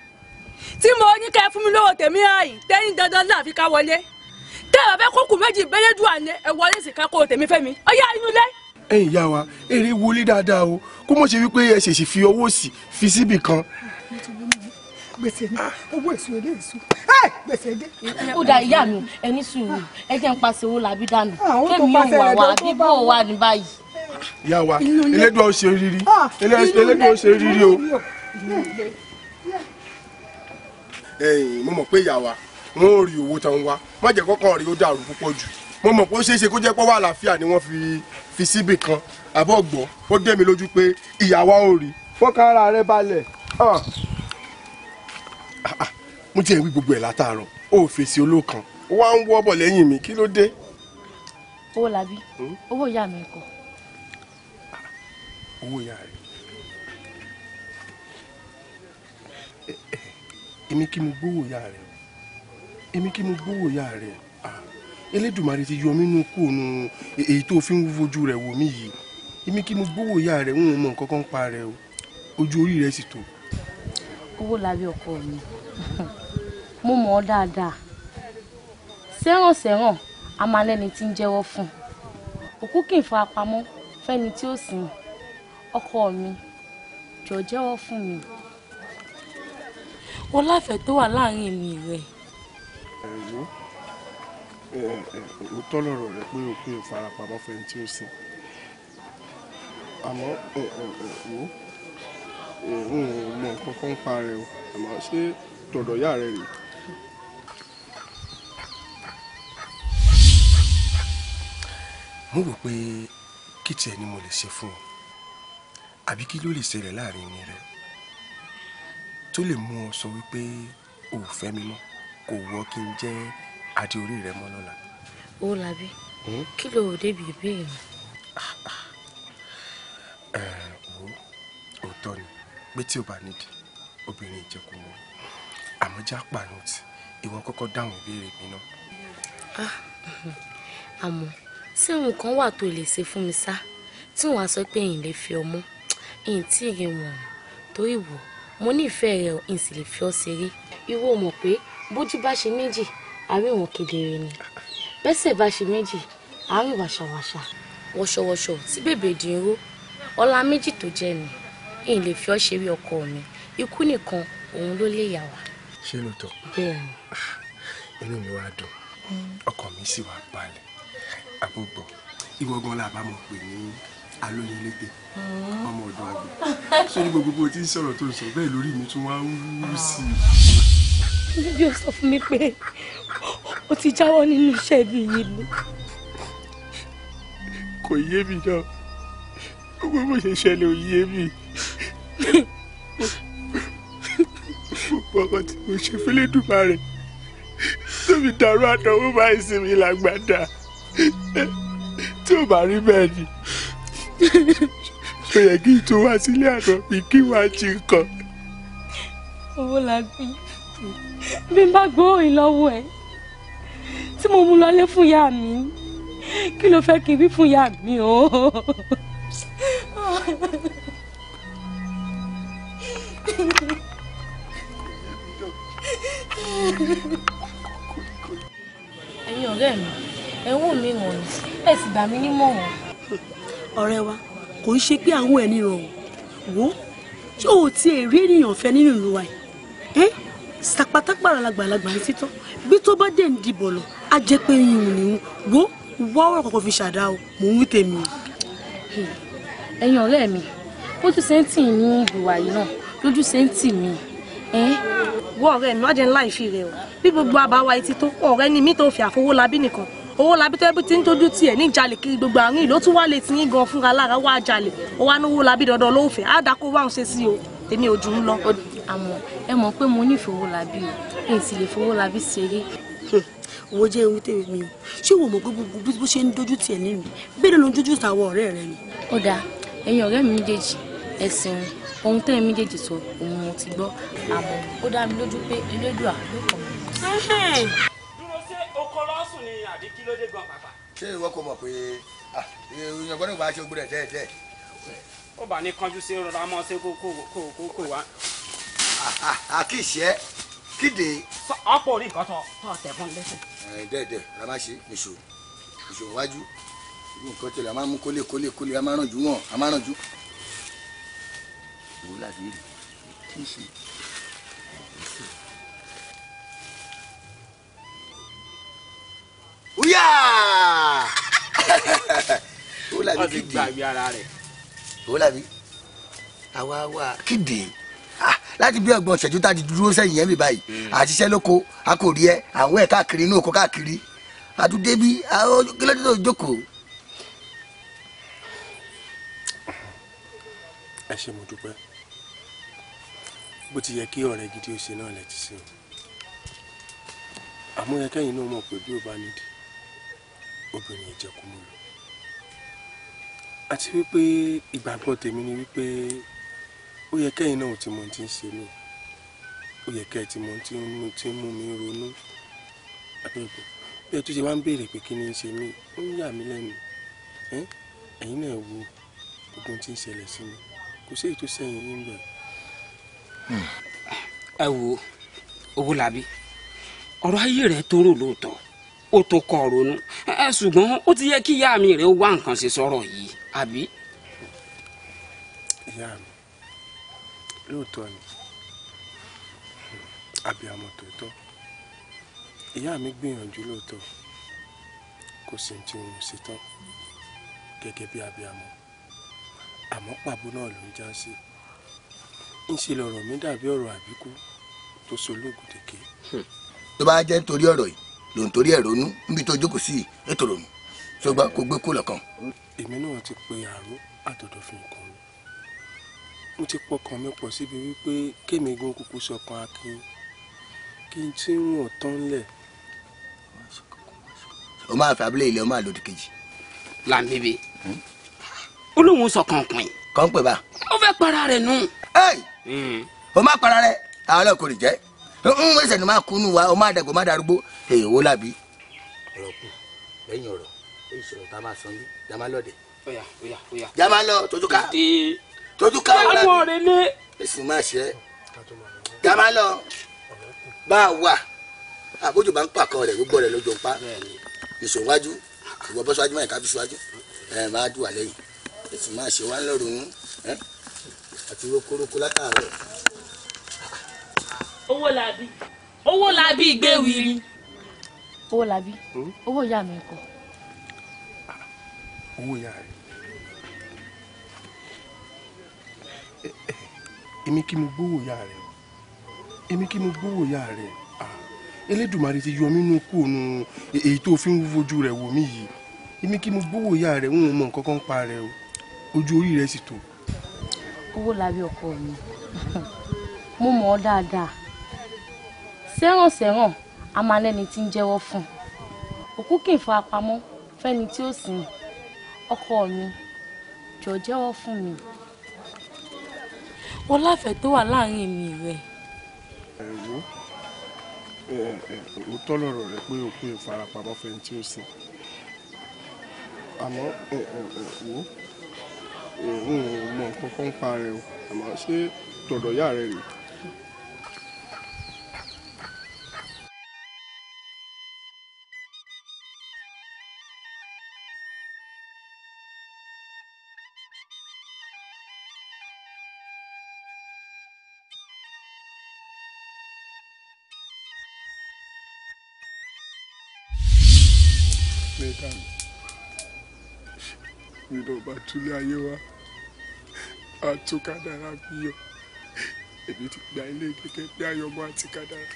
tí mo ní kẹ́ fún mi lówó tèmi àyìn tẹ́yìn dandan náà fi ká wọlé tẹ́ ẹ bá fẹ́ kókù méjì bẹ́lẹ́dù àná ẹ wọlé sì ká kó tèmi fẹ́ mi ó yá inú ilé. ẹ̀yin ìyá wa èrè wọlé dáadáa o kó mọ̀ ṣe wípé ẹ ṣèṣì fi owó sí fi síbì kan. gbèsè ní owó èṣù eléèṣù gbèsè dé. ó da ìyá mi ẹni sùúrù ẹ jẹ́ ń pàṣẹ owó làbí dànù kémi ò wà wá bí bò wà ní báyìí. ìyá wa elédùn ó ṣe rírí elédùn ó ṣe rírí o. mo mọ̀ pé ìyá wa wọn ò rí owó tán wá má jẹ́ kọ́kàn rí ó dàrú púpọ̀ jù mo mọ̀ pé ó ṣeé ṣe kó jẹ́ pé wà àlàáfíà ni wọ́n fi síbì kan àbọ̀ gbọ́ ó dé mi lójú pé ìyàwó ò rí fọ́kàn ara rẹ balẹ̀ mo tiẹ̀ wí gbogbo ẹ̀ látàárọ̀ ó fèsì olókan ó wá ń wọ́ bọ̀ lẹ́yìn mi kí ló dé. owó làbí owó ìyá mi kọ. owó ìyá rẹ èmi kí mo gbówó ìyá rẹ èmi kí mo gbówó ìyá rẹ Elédùmarè ti yọ mí nínú kóònù èyí tó fi ń fojú rẹ wò mí yìí èmi kí mo gbówó ìyá rẹ ń mọ nǹkan kan pa rẹ o ojú orí rẹ sì tó. owó làbí ọkọ mi mo mọ̀ ọ́ dáadáa sẹ́ràn a máa lẹ́ni tí ń jẹ́wọ́ fún òkú kì í fara pamọ́ fẹ́ni tí ó sìn ọkọ mi jọ̀ọ́ jẹ́wọ́ fún mi wọ́n láfẹ̀ẹ́ tó wà láàrin èmi rẹ̀. òótọ́ lọ̀rọ̀ rẹ pé òkú ìfarapamọ́ fẹ́ni tí ó sìn àmọ́ wo mọ nǹkan kan pa rẹ o àmọ́ ṣé tọ̀dọ̀ yá rẹ rèé. mo rò pé kí tiẹ̀ ni mo lè ṣe fún ọ àbí kí ló lè ṣẹlẹ̀ láàrin mi rẹ tó lè mú ọ sọ wípé o ò fẹ́ mi mọ́ kò wọ́ kí n jẹ́ adé orí rẹ mọ́ lọ́la. owó làbí kí ló ò débi ìbéèrè mi. wo òótọ́ ni pé tí o bá nídìí obìnrin ìjẹkùn mọ́ àmọ́ já pàánù tí ìwọ kọ́kọ́ dáhùn ìbéèrè mi náà. àmọ́ ṣé nǹkan wà tó lè ṣe fún mi sá tí wọ́n á sọ pé èyí lè fi ọmọ èyí tí ì rí wọn torí wò mo nífẹ̀ẹ́ rẹ̀ èyí sì lè fi ọ́ ṣeré ìwọ mọ̀ pé bójú bá ṣe méjì àárín wọn kedere ni bẹ́sẹ̀ bá ṣe méjì àárín wàṣàwàṣà wọ̀ṣọ̀wọ̀ṣọ̀ tí bèbè dìrò ọlá méjì tó jẹ́ mi èyí lè fi ọ́ ṣeré ọkọ mi ikú nìkan òun ló lè yà wá. ṣé lóòótọ́. bẹ́ẹ̀ ni. inú mi wá dùn ọkàn mi sì wá balẹ̀ àbúgbọ̀ ìwọ gan la bá mọ̀ pé ní alóyin lédè ọmọ ọ̀dọ̀ àgbẹ̀ sórí gbogbo bó ti ń sọ̀rọ̀ tó ń sọ bẹ́ẹ̀ lórí mi tún wá ń wú sí i. bí o sọ fún mi pé o ti jáwọ́ nínú iṣẹ́ ibi yìí ni. kò yé mi náà gbogbo bó ṣe ṣẹlẹ̀ ò yé mi gbogbo ọkọ tí mo ṣe fẹ́lẹ́dùmarè tóbi dàrú àdánwò bá ìsinmi làgbàdà tí ò bá rí bẹ́ẹ̀ ni ṣó yẹ kí n tó wá sílé àná mi kí wàá jí nǹkan. owó la gbé bí n bá gbóòrìn lọ́wọ́ ẹ̀ tí mo mú lọlé fún ìyá mi kí ló fẹ́ kí n wí fún ìyá mi o. ẹ̀yin ọ̀rẹ́ mi ẹ̀wọ̀n mi ràn ní ẹ̀ sì gbà mí nímọ̀ràn. ọ̀rẹ́ wa kò ń ṣe pé àwọn ẹni ràn wò ṣé o ti rí ènìyàn fẹ́ nínú ìlú wa yìí sàpátápàrà làgbàlagbà ní títọ́ bí tó bá dé ń dìbò lọ á jẹ́ pé yìnyín ni wò wá ọ̀rọ̀ kọ̀ọ̀kan fi ṣàdá o mò ń wí tèmi o. ẹ̀yin ọ̀rẹ́ mi bójú ṣe ń tì ní ìbùwà yìí náà lójú ṣe ń tì mí. wọ ọ̀rẹ́ mi wá jẹ́ ńlá ìfi rẹ o bí gbogbo àbáwá etí tó ọ̀rẹ́ ni mí tó fi Àfọwọ́lábí nìkan Owólabí tó ẹbí tí ń tójú tiẹ̀ ní ìjàlè kiri gbogbo àárín ìlú ó tún wá lè ti yín gan fúnra lára wá jalè ó wá ní Owólabí dandan ló fẹ́ á dákó wá ń ṣe sí o èmi ò jù ú lọ. àmọ́ ẹ mọ̀ pé mo nífẹ̀ẹ́ Owólabí o èyí sì lè fowólabí ṣeré. owó jẹ́ ewu tèmi mi o ṣé wo mọ̀ pé gbogbo bí bó ṣe ń dojú tiẹ̀ nínú bẹ́ẹ̀ ló ń dojú tàwọn ọ̀rẹ́ rẹ ni. ó dáa ẹ̀yin ọ̀rẹ́ mi méjèèjì ẹ̀sìn ohun tẹ́yìn méjèèjì sọ òun mo ti gbọ́ àmọ́ ó dá mi lójú pé Elédùà ló kàn mí. dúró ṣé oko lọ́sùn ni àbí kí ló dé gan pàpà. ṣé ìwọ kò mọ̀ pé èèyàn gbọ́dọ̀ bá aṣọ gbọ́dọ̀ tẹ́ẹ̀ ó bá ní kánjú sí rọra mọ́ ṣé kó wá. àkìṣẹ́ kíde. ọ̀pọ̀ orí nǹkan tó tẹ̀ fún lẹ́sẹ̀. dẹ́ẹ̀dẹ́ la máa ṣe nìṣó wájú nǹkan tẹ̀lé a máa mú kólé a máa rànjú wọn a máa rànjú. Owólabí rè kí n ṣe. Uya! Owólabí kíde. Owólabí àwa kíde láti bí ọgbọ̀n ìṣẹ́jú tá a ti dúró sẹ́yìn yẹn mi báyìí àṣìṣe lóko a kò rí ẹ àwọn ẹ̀ káàkiri inú oko káàkiri àtúndébí àwọn kílódé tó jókòó. ẹ ṣé mo dúpẹ́ bó ti yẹ kí ọ̀rẹ́ gidi ó ṣe náà lẹ ti ṣe o àmọ́ yẹ kẹ́yìn náà mọ̀ pé bí ó bá nídìí obìnrin ìjẹkùn mú lò àti wípé ìgbàgbọ́ tèmi ni wípé ó yẹ kẹ́yìn náà ti mọ̀ tí ń ṣe mí ó yẹ kẹ́ ẹ ti mọ̀ tí ń mú mi ronú àbẹ̀bọ̀ bí ẹ tún ṣe wá ń béèrè pé kí ni ń ṣe mí ó ń yà mí lẹ́nu ẹ̀yin náà wo gbogbo tí ń ṣẹlẹ̀ sí mi kò sí èyí tó sẹ́yìn yín bẹ̀. ẹ wo Owólabí ọ̀rọ̀ ayé rẹ̀ tó rò lóòótọ́ ó tó kọ́ ronú ṣùgbọ́n ó ti yẹ kí ìyá mi rẹ̀ wá nǹkan ṣe sọ̀rọ̀ yìí àbí. ìyá mi lóòótọ́ ni abiyamọ tòótọ́ ìyá mi gbìyànjú lóòótọ́ kò sí ní tí òun ṣe tán gẹ́gẹ́ bí abiyamọ àmọ́ pàbó náà ló ń já sí ń ṣe lọ̀rọ̀ mi dàbí ọ̀rọ̀ àbíkú tó sológun dèké. tó bá jẹ́ nítorí ọ̀rọ̀ yìí ló ń torí ẹ̀ ronú níbi tó jókòó sí ètò ronú ṣùgbọ́n kò gbé kó lọ́kàn. èmi náà ti pe àrò àtọ̀dọ̀ fi nǹkan mi mo ti pọkàn mi pọ̀ síbi wípé kémi gan kúkú sọkàn akin kí n tí ń wọ̀n tán lẹ̀. o máa fi abúlé ilé ọmọ àlòdì kejì. Làǹbẹ̀bẹ̀ olóhùn sọ kànpìn. kànpìn bá. ó fẹ́ para rẹ̀ nù. o máa para rẹ̀ àwọn ọlọ́kùn rẹ̀ jẹ́ ń wẹ́sẹ̀ ni máa kúnnú wa o máa dàgbò máa darúgbó èyí Owólabí. ọ̀rọ̀ kù lẹ́yìn ọ̀rọ̀ èyí sọ̀rọ̀ tá a máa san bí jama lọ́dẹ. jama lọ tójúká tójúká Owólabí èsì máa ṣe é jama lọ bá a wà àbójú bá ń pàkọ rẹ̀ gbogbo rẹ̀ lójó pa ìṣòwájú ìwọ bọ́ síwájú máa ká fi síwájú máa dùn wà lẹ́yìn èsì máa ṣe wá ń lọ́rùn àti rokoroko látàárọ̀. Owólabí gbé wiri. Owólabí owó ìyá mi kọ. owó ìyá rẹ èmi kí mo gbówó ìyá rẹ èmi kí mo gbówó ìyá rẹ Elédùmarè ti yọ mí nínú kú òun èyí tó fi ń wojú rẹ wò mí yìí èmi kí mo gbówó ìyá rẹ ń mọ nǹkan kan pa rẹ o ojú orí rẹ sì tó. Owólabí ọkọ mi mo mọ̀ ọ́ dáadáa sẹ́ràn a máa lẹ́ni tí ń jẹ́wọ́ fún òkú kì í fa pamọ́ fẹ́ni tí ó sìn ọkọ mi jọ̀ọ́ jẹ́wọ́ fún mi wọ́n láfẹ̀ẹ́ tó wà láàrin èmi rẹ̀. òótọ́ lọ̀rọ̀ rẹ pé òkú ìfarapamọ́ fẹ́ni tí ó sìn àmọ́ wo mọ nǹkan kan pa rẹ o àmọ́ ṣé tọ̀dọ̀ yá rẹ rèé. ìdọ̀gba túlẹ̀ ayé wa àtúkàdára bí yọ èmi ti gba ilé gẹ́gẹ́ bí ayọ̀mọ́ àti kádàrá.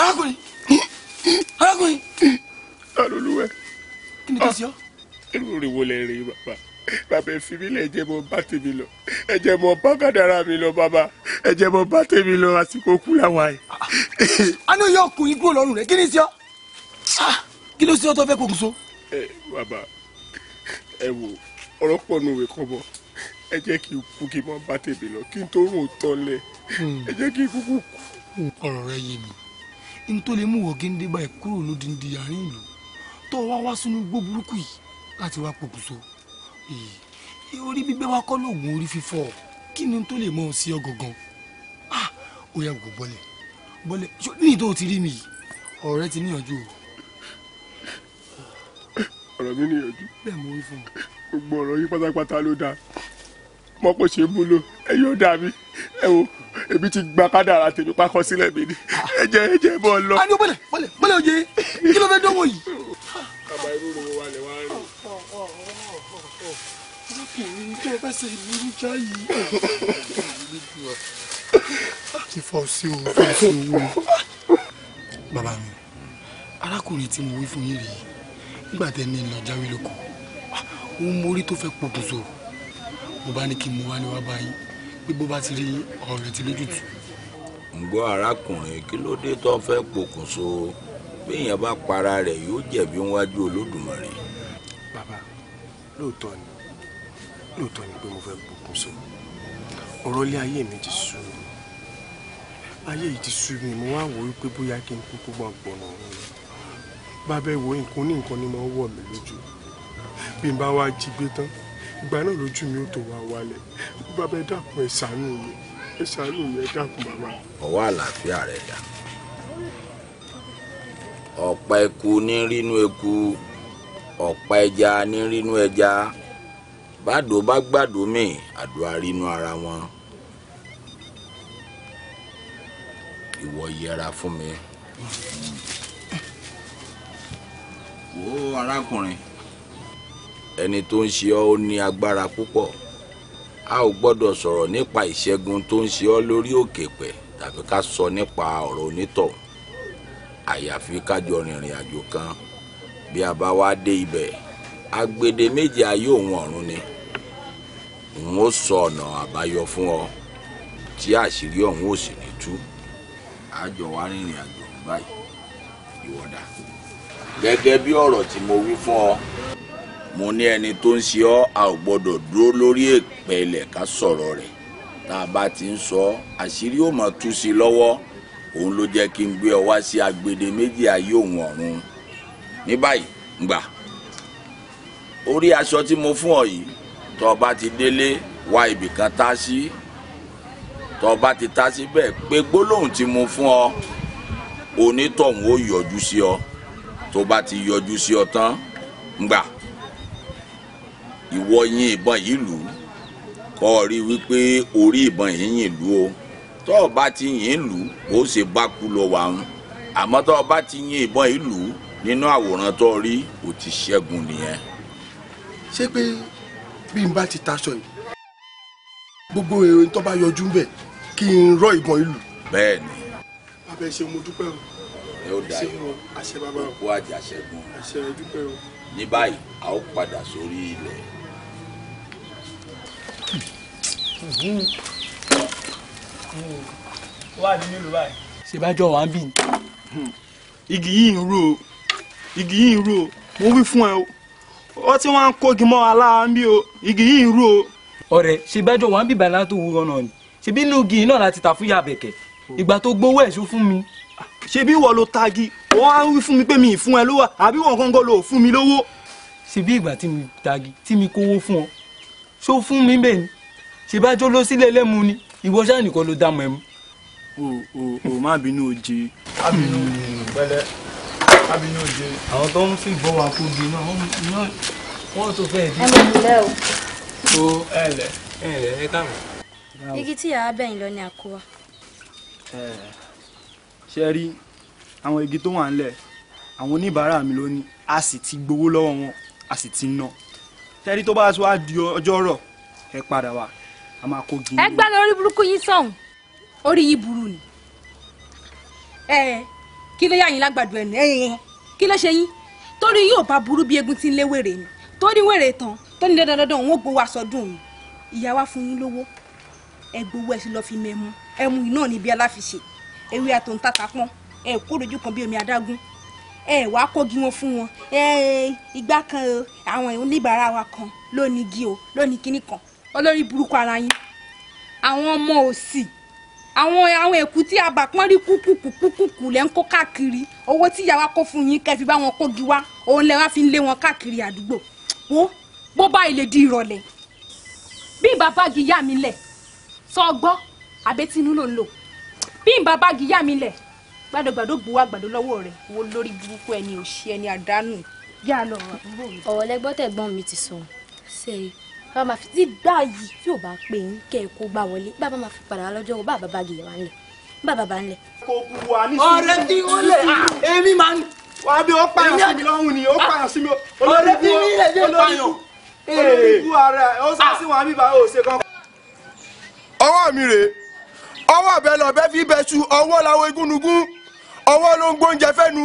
arákùnrin. alolúwẹ̀. kí ni tó ṣe ọ́. irú rẹ̀ wo lẹ rí bàbá bàbá ẹ fi mí lẹ̀ ẹ jẹ́ mọ́ bá tèmi lọ ẹ jẹ́ mọ́ bá kádàrá mi lọ bàbá ẹ jẹ́ mọ́ bá tèmi lọ àsìkò kú làwọn àyè. a ní yóò kún yín kúrò lọ́rùn rẹ̀ kí ni ṣe ọ́ kí ló ṣe ọ́ tó fẹ́ kókun so. bàbá ẹ wò ọ̀rọ̀ pọ̀ nù wẹ̀ kọ́ bọ̀ ẹ jẹ́ kí n kú kí n mọ́ bá tèmi lọ kí n tó rùn tán lẹ̀ ẹ jẹ́ kí n kúkú kú. ọ̀rọ̀ rẹ yé mi n tó lè mú wọ géńdé báyìí kúrò lódìndí àárín ìlú tó wá wá sínú igbó burúkú yìí láti wá pokùnso orí gbígbé wa kọ́ lóògùn orí fífọ́ kí ni tó lè mọ ọ sí ọ gangan ó yà gbogbo bọ́lẹ̀ ní ìtò tí rí mi yìí ọ̀rọ̀ rẹ ti níyànjú o. ọ̀rọ̀ mi níyànjú. bẹ́ẹ̀ mo rí fún ọ. gbogbo ọ̀rọ̀ yìí pátápátá ló dáa mọ̀ pé ṣe é múlò ẹ yóò dà mí ẹ wo èmi ti gba kádàrá tèmi pákọ sílẹ̀ mi ni ẹ jẹ́ bọ́ lọ. a ní bọ́lẹ̀ òye kí ló fẹ́ dánwò yìí. kàbá irú ni mo wà lè wá rí. arákùnrin tó bá ṣe ìlú jáyé ti fọ́ sí o fọ́ sí owó. Bàbá mi arákùnrin tí mo wí fún yín rèé nígbà tẹ́ ní ìlọ jáwé lóko òun mórí tó fẹ́ pokùnso mo bá ní kí n mú wálé wá báyìí pé bó bá ti rí ọ̀rẹ́ ti lójútùú. ǹgbọ́ arákùnrin kí ló dé tó fẹ́ pokùnso béèyàn bá para rẹ̀ yóò jẹ̀bi níwájú Olódùmarè. bàbá lóòótọ́ ni pé mo fẹ́ pokùnso ọ̀rọ̀ ilé ayé mi ti sú mi ayé yìí ti sú mi mo wá wò wípé bóyá kí n kúkú gbọ̀ngbọ̀n ọ̀run ni bàbá ìwò nǹkan ní nǹkan ni mo wọ̀ mí lójú bí n bá wá jí gbé tán ìgbà náà lójú mi ó tó wá wálẹ̀ bàbá ẹ dákun ẹ ṣàánú mi ẹ dákun bàbá. ọwọ́ àlàáfíà rẹ̀ dà ọ̀pá eku ní rínú eku ọ̀pá ẹja ní rínú ẹja bàdó bá gbàdó mi àdó arínú ara wọn ìwọ yẹra fún mi. wo arákùnrin ẹni tó ń ṣe ọ́ ó ní agbára púpọ̀ a ò gbọ́dọ̀ sọ̀rọ̀ nípa ìṣẹ́gun tó ń ṣe ọ́ lórí òkè pẹ̀ tàbí ká sọ nípa ọ̀rọ̀ onítọ̀hún àyàfi kájọ rìnrìn àjò kan bí a bá wá dé ibẹ̀ agbede méje ayé òun ọ̀run ni òun ó sọ ọ̀nà àbáyọ fún ọ tí àṣírí ọ̀hún ò sì ní tú àjọ wá rìnrìn àjò báyìí ìwọ́dà gẹ́gẹ́ bí ọ̀rọ̀ tí mo wí fún ọ mo ní ẹni tó ń ṣe ọ́ a ò gbọ́dọ̀ dúró lórí èpè ilẹ̀ ká sọ̀rọ̀ rẹ̀ tá a bá ti ń sọ àṣírí ò mọ̀ tú sí lọ́wọ́ òun ló jẹ́ kí n gbé ọ wá sí agbede méjì ayé òun ọ̀run ní báyìí ngbà orí aṣọ tí mo fún ọ yìí tó o bá ti délé wá ibìkan tá sí tó o bá ti tá síbẹ̀ pé gbólóhùn tí mo fún ọ onítọ̀hún ó yọjú sí ọ tó bá ti yọjú sí ọ tán ngbà ìwọ yín ìbọn yìí lù ú kọ́ ọ rí wípé orí ìbọn yìí yìn lù ó tó o bá ti yìn lù ú ó ṣe bá kú lọ wà ń àmọ́ tó o bá ti yìn ìbọn yìí lù ú nínú àwòrán tó o rí o ti ṣẹ́gun nìyẹn. ṣé pé bí n bá ti taṣọ yìí gbogbo èrò tó bá yọjú ń bẹ̀ kí n rọ ìbọn yìí lù. bẹ́ẹ̀ ni. bàbá ẹ ṣé mo dúpẹ́ o. ẹ ó dá yọ àṣẹ bàbá o. kó àjàṣẹ́gun. àṣẹ ẹ dúpẹ́ o. ní báyìí a ó padà sórí ilẹ̀. wá di nílùú báyìí. ṣèbájọ wà ń bì. igi yìí ń ró o igi yìí ń ró o mo wí fún ẹ o ó tí wọn ń kógi mọ́ aláwa ń bí o igi yìí ń ró o. ọ̀rẹ́ ṣèbájọ wà ń bì báyìí látò wúrọ náà ni ṣebí inú igi náà láti tà fún Yàbẹ̀kẹ́ ìgbà tó gbowó ẹ̀ṣọ́ fún mi. ṣebí ìwọ ló tagi wọn á wí fún mi pé mi ì fún ẹ lówó àbí wọn kọ́ńgọ́ ló fún mi lówó. ṣebí ìgbà tí mi tagi tí mi kówó fún ọ ṣó fún mi bẹ́ẹ̀ ni ṣèbájọ ló sílẹ̀ lẹ́mu ni ìwọ ṣáà nìkan ló dá mọ́ ẹ mú. o má bínú oje. má bínú pẹ̀lẹ́ má bínú oje. àwọn tó ń fi bọ́ wa kú di náà wọ́n tó fẹ́ di. ẹ mọ̀ nílẹ̀ o. o ẹ káàmù. igi tí yàrá bẹ̀yìn lọ ni àkówá. ṣe rí àwọn igi tó wà ńlẹ̀ àwọn oníbàárà mi ló ní a sì ti gbowó lọ́wọ́ wọn a sì ti ná ṣe rí tó bá wá di ọjọ́ rọ̀ ẹ padà wá a máa kó gi. ẹ gbá lórí burúkú yín sọ̀hún orí yín burú ni kí ló yà yín lágbàdo ẹnu kí ló ṣe yín torí yóò bá burú bí egun tí ń lé wèrè ni torí wèrè tán tó ní dandan òun ò gbowó aṣọdún òun ìyá wa fún yín lówó ẹ gbowó ẹ sì lọ fi mẹmu ẹmu iná níbi aláfiṣe ewé àtò ń tàtà pọn ẹ kó dojú kan bí omi adágún ẹ wàá kógi wọn fún wọn ìgbà kan àwọn oníbàárà wa kan lónìí igi o lónìí kíní kan olórí burúkú ara yín àwọn ọmọ òsì àwọn èkú tí a bà pọ́n rí kúkúkúkúkú lẹ́ ń kó káàkiri owó tí ìyá wa kó fún yín kẹfì bá wọn kógi wá òun lẹ wá fi ń lé wọn káàkiri àdúgbò wo bó bá ilé di ìrọ̀lẹ́ bí bàbá gíyà mi lẹ̀ sọ gbọ́ àbẹ́tínú ló ń lò bí bàbá gíyà mi lẹ̀ gbàdógbàdó gbowó àgbàdo lọ́wọ́ rẹ̀ wo lórí burúkú ẹni òṣì ẹni àdánù yá lọ àbúrò mi. ọ̀rọ̀ lẹ́gbọ́n tẹ̀gbọ́n mi ti sọ ṣe bàbá máa fi tí báyìí tí ò bá pè ń kẹ́ ẹ̀ kó gbà wọlé bàbá máa fi padà lọ́jọ́ wo bàbá bá gèèyàn wá ńlẹ̀ bàbá bá ńlẹ̀. ọ̀rẹ́ tí ó lè èmi máa ń wá bí ó pààyàn sí mi lọ́rùn ni ó pààyàn sí mi. ọ̀rẹ́ tí mi lè dé lórí olórí ibú ara ẹ̀ ó sá sí wọn àbí báwo ṣe kàn. ọwọ́ mi rèé ọwọ́ ọ̀bẹ lọ̀bẹ fi bẹ su ọwọ́ làwọn egúnnugún ọwọ́ ló ń gbóúnjẹ fẹ́nu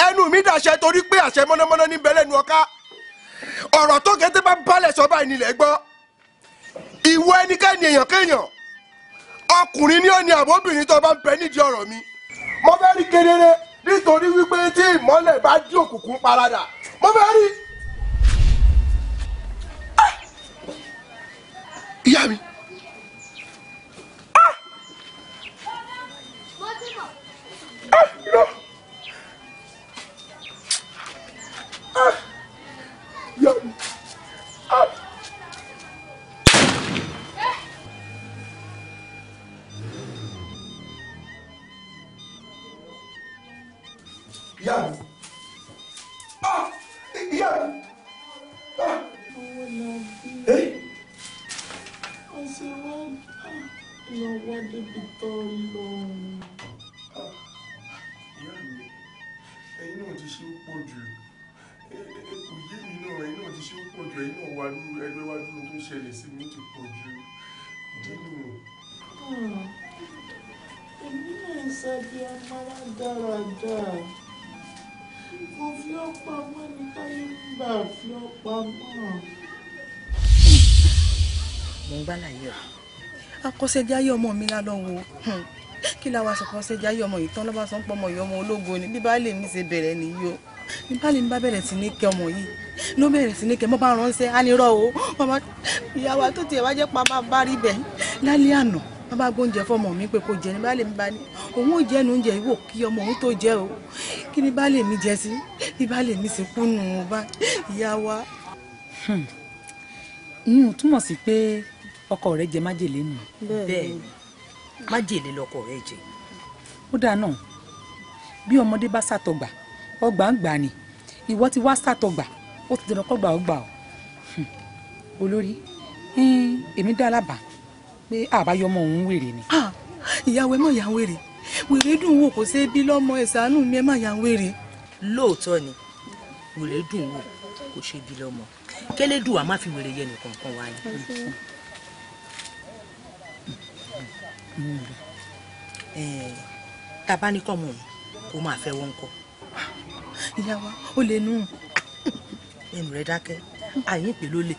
ẹnu mi dàṣẹ torí pé àṣẹ mọ́nàmọ́ná ní bẹ́lẹ̀ nu ọ̀ká ọ̀rọ̀ tó kété bá balẹ̀ sọ báyìí nílẹ̀ gbọ́ ìwọ ẹnikẹ́ni èèyàn kéèyàn ọkùnrin ni ó ní àbóbìnrin tó bá ń bẹ nídìí ọ̀rọ̀ mi mo fẹ́ rí kedere nítorí wípé tí ìmọ́lẹ̀ bá dí òkùnkùn paradà mo fẹ́ rí. ìyá mi. akọ́ṣẹ́jáyé ọmọ mi lálọ́wọ́ kí la wá sọ̀kọ́ ṣẹ́jáyé ọmọ yìí tán lọ́ba sọ ń pọ̀ ọmọ yìí ọmọ ológo ni bí baálé mi ṣe bẹ̀rẹ̀ nìyí o bí baálé mi bá bẹ̀rẹ̀ sí ní kẹ́ ọmọ yìí ló bẹ̀rẹ̀ sí ní kẹ́ mọ́ bá ránṣẹ́ á ní rọ́ o ọmọ ìyàwó tó tiẹ̀ wá jẹ́ pa bá rí bẹ̀ lálẹ́ àná wọ́n bá gbóúnjẹ fọmọ mi pé kò jẹ ní baálé mi bá ní òun ò jẹ́ nu oúnjẹ ìwò kí ọmọ òun tó jẹ́ o kí ni baálé mi jẹ sí bí baálé mi sì kú nù bá ìyá wa. ìyún túmọ̀ sí pé ọkọ rẹ jẹ májèlé nù. bẹ́ẹ̀ májèlé lọkọ rẹ jẹ. ó dáa náà bí ọmọdé bá sàtọgbà ọgbà ń gbà ni ìwọ ti wá sàtọgbà ó ti dẹ̀rọ kọgbà ọgbà ọ. olórí èmi dá lábàá pé àbáyọmọ òun wèrè ni. ìyàwó ẹ mọ ìyá wèrè wèrè dùn wò kò ṣe é bí lọ́mọ ẹ ṣàánú mi ẹ má yà wèrè. lóòótọ́ ni wèrè dùn wò kò ṣe bí lọ́mọ kélédùn àá má fi wèrè yẹ nìkan kan wáyé. tàbá ní kọ́ mọ̀ ọ́n kó máa fẹ́ wọ́n kọ́. ìyá wa ó lè nù. ẹnu rẹ dákẹ́ àyín pè ló lè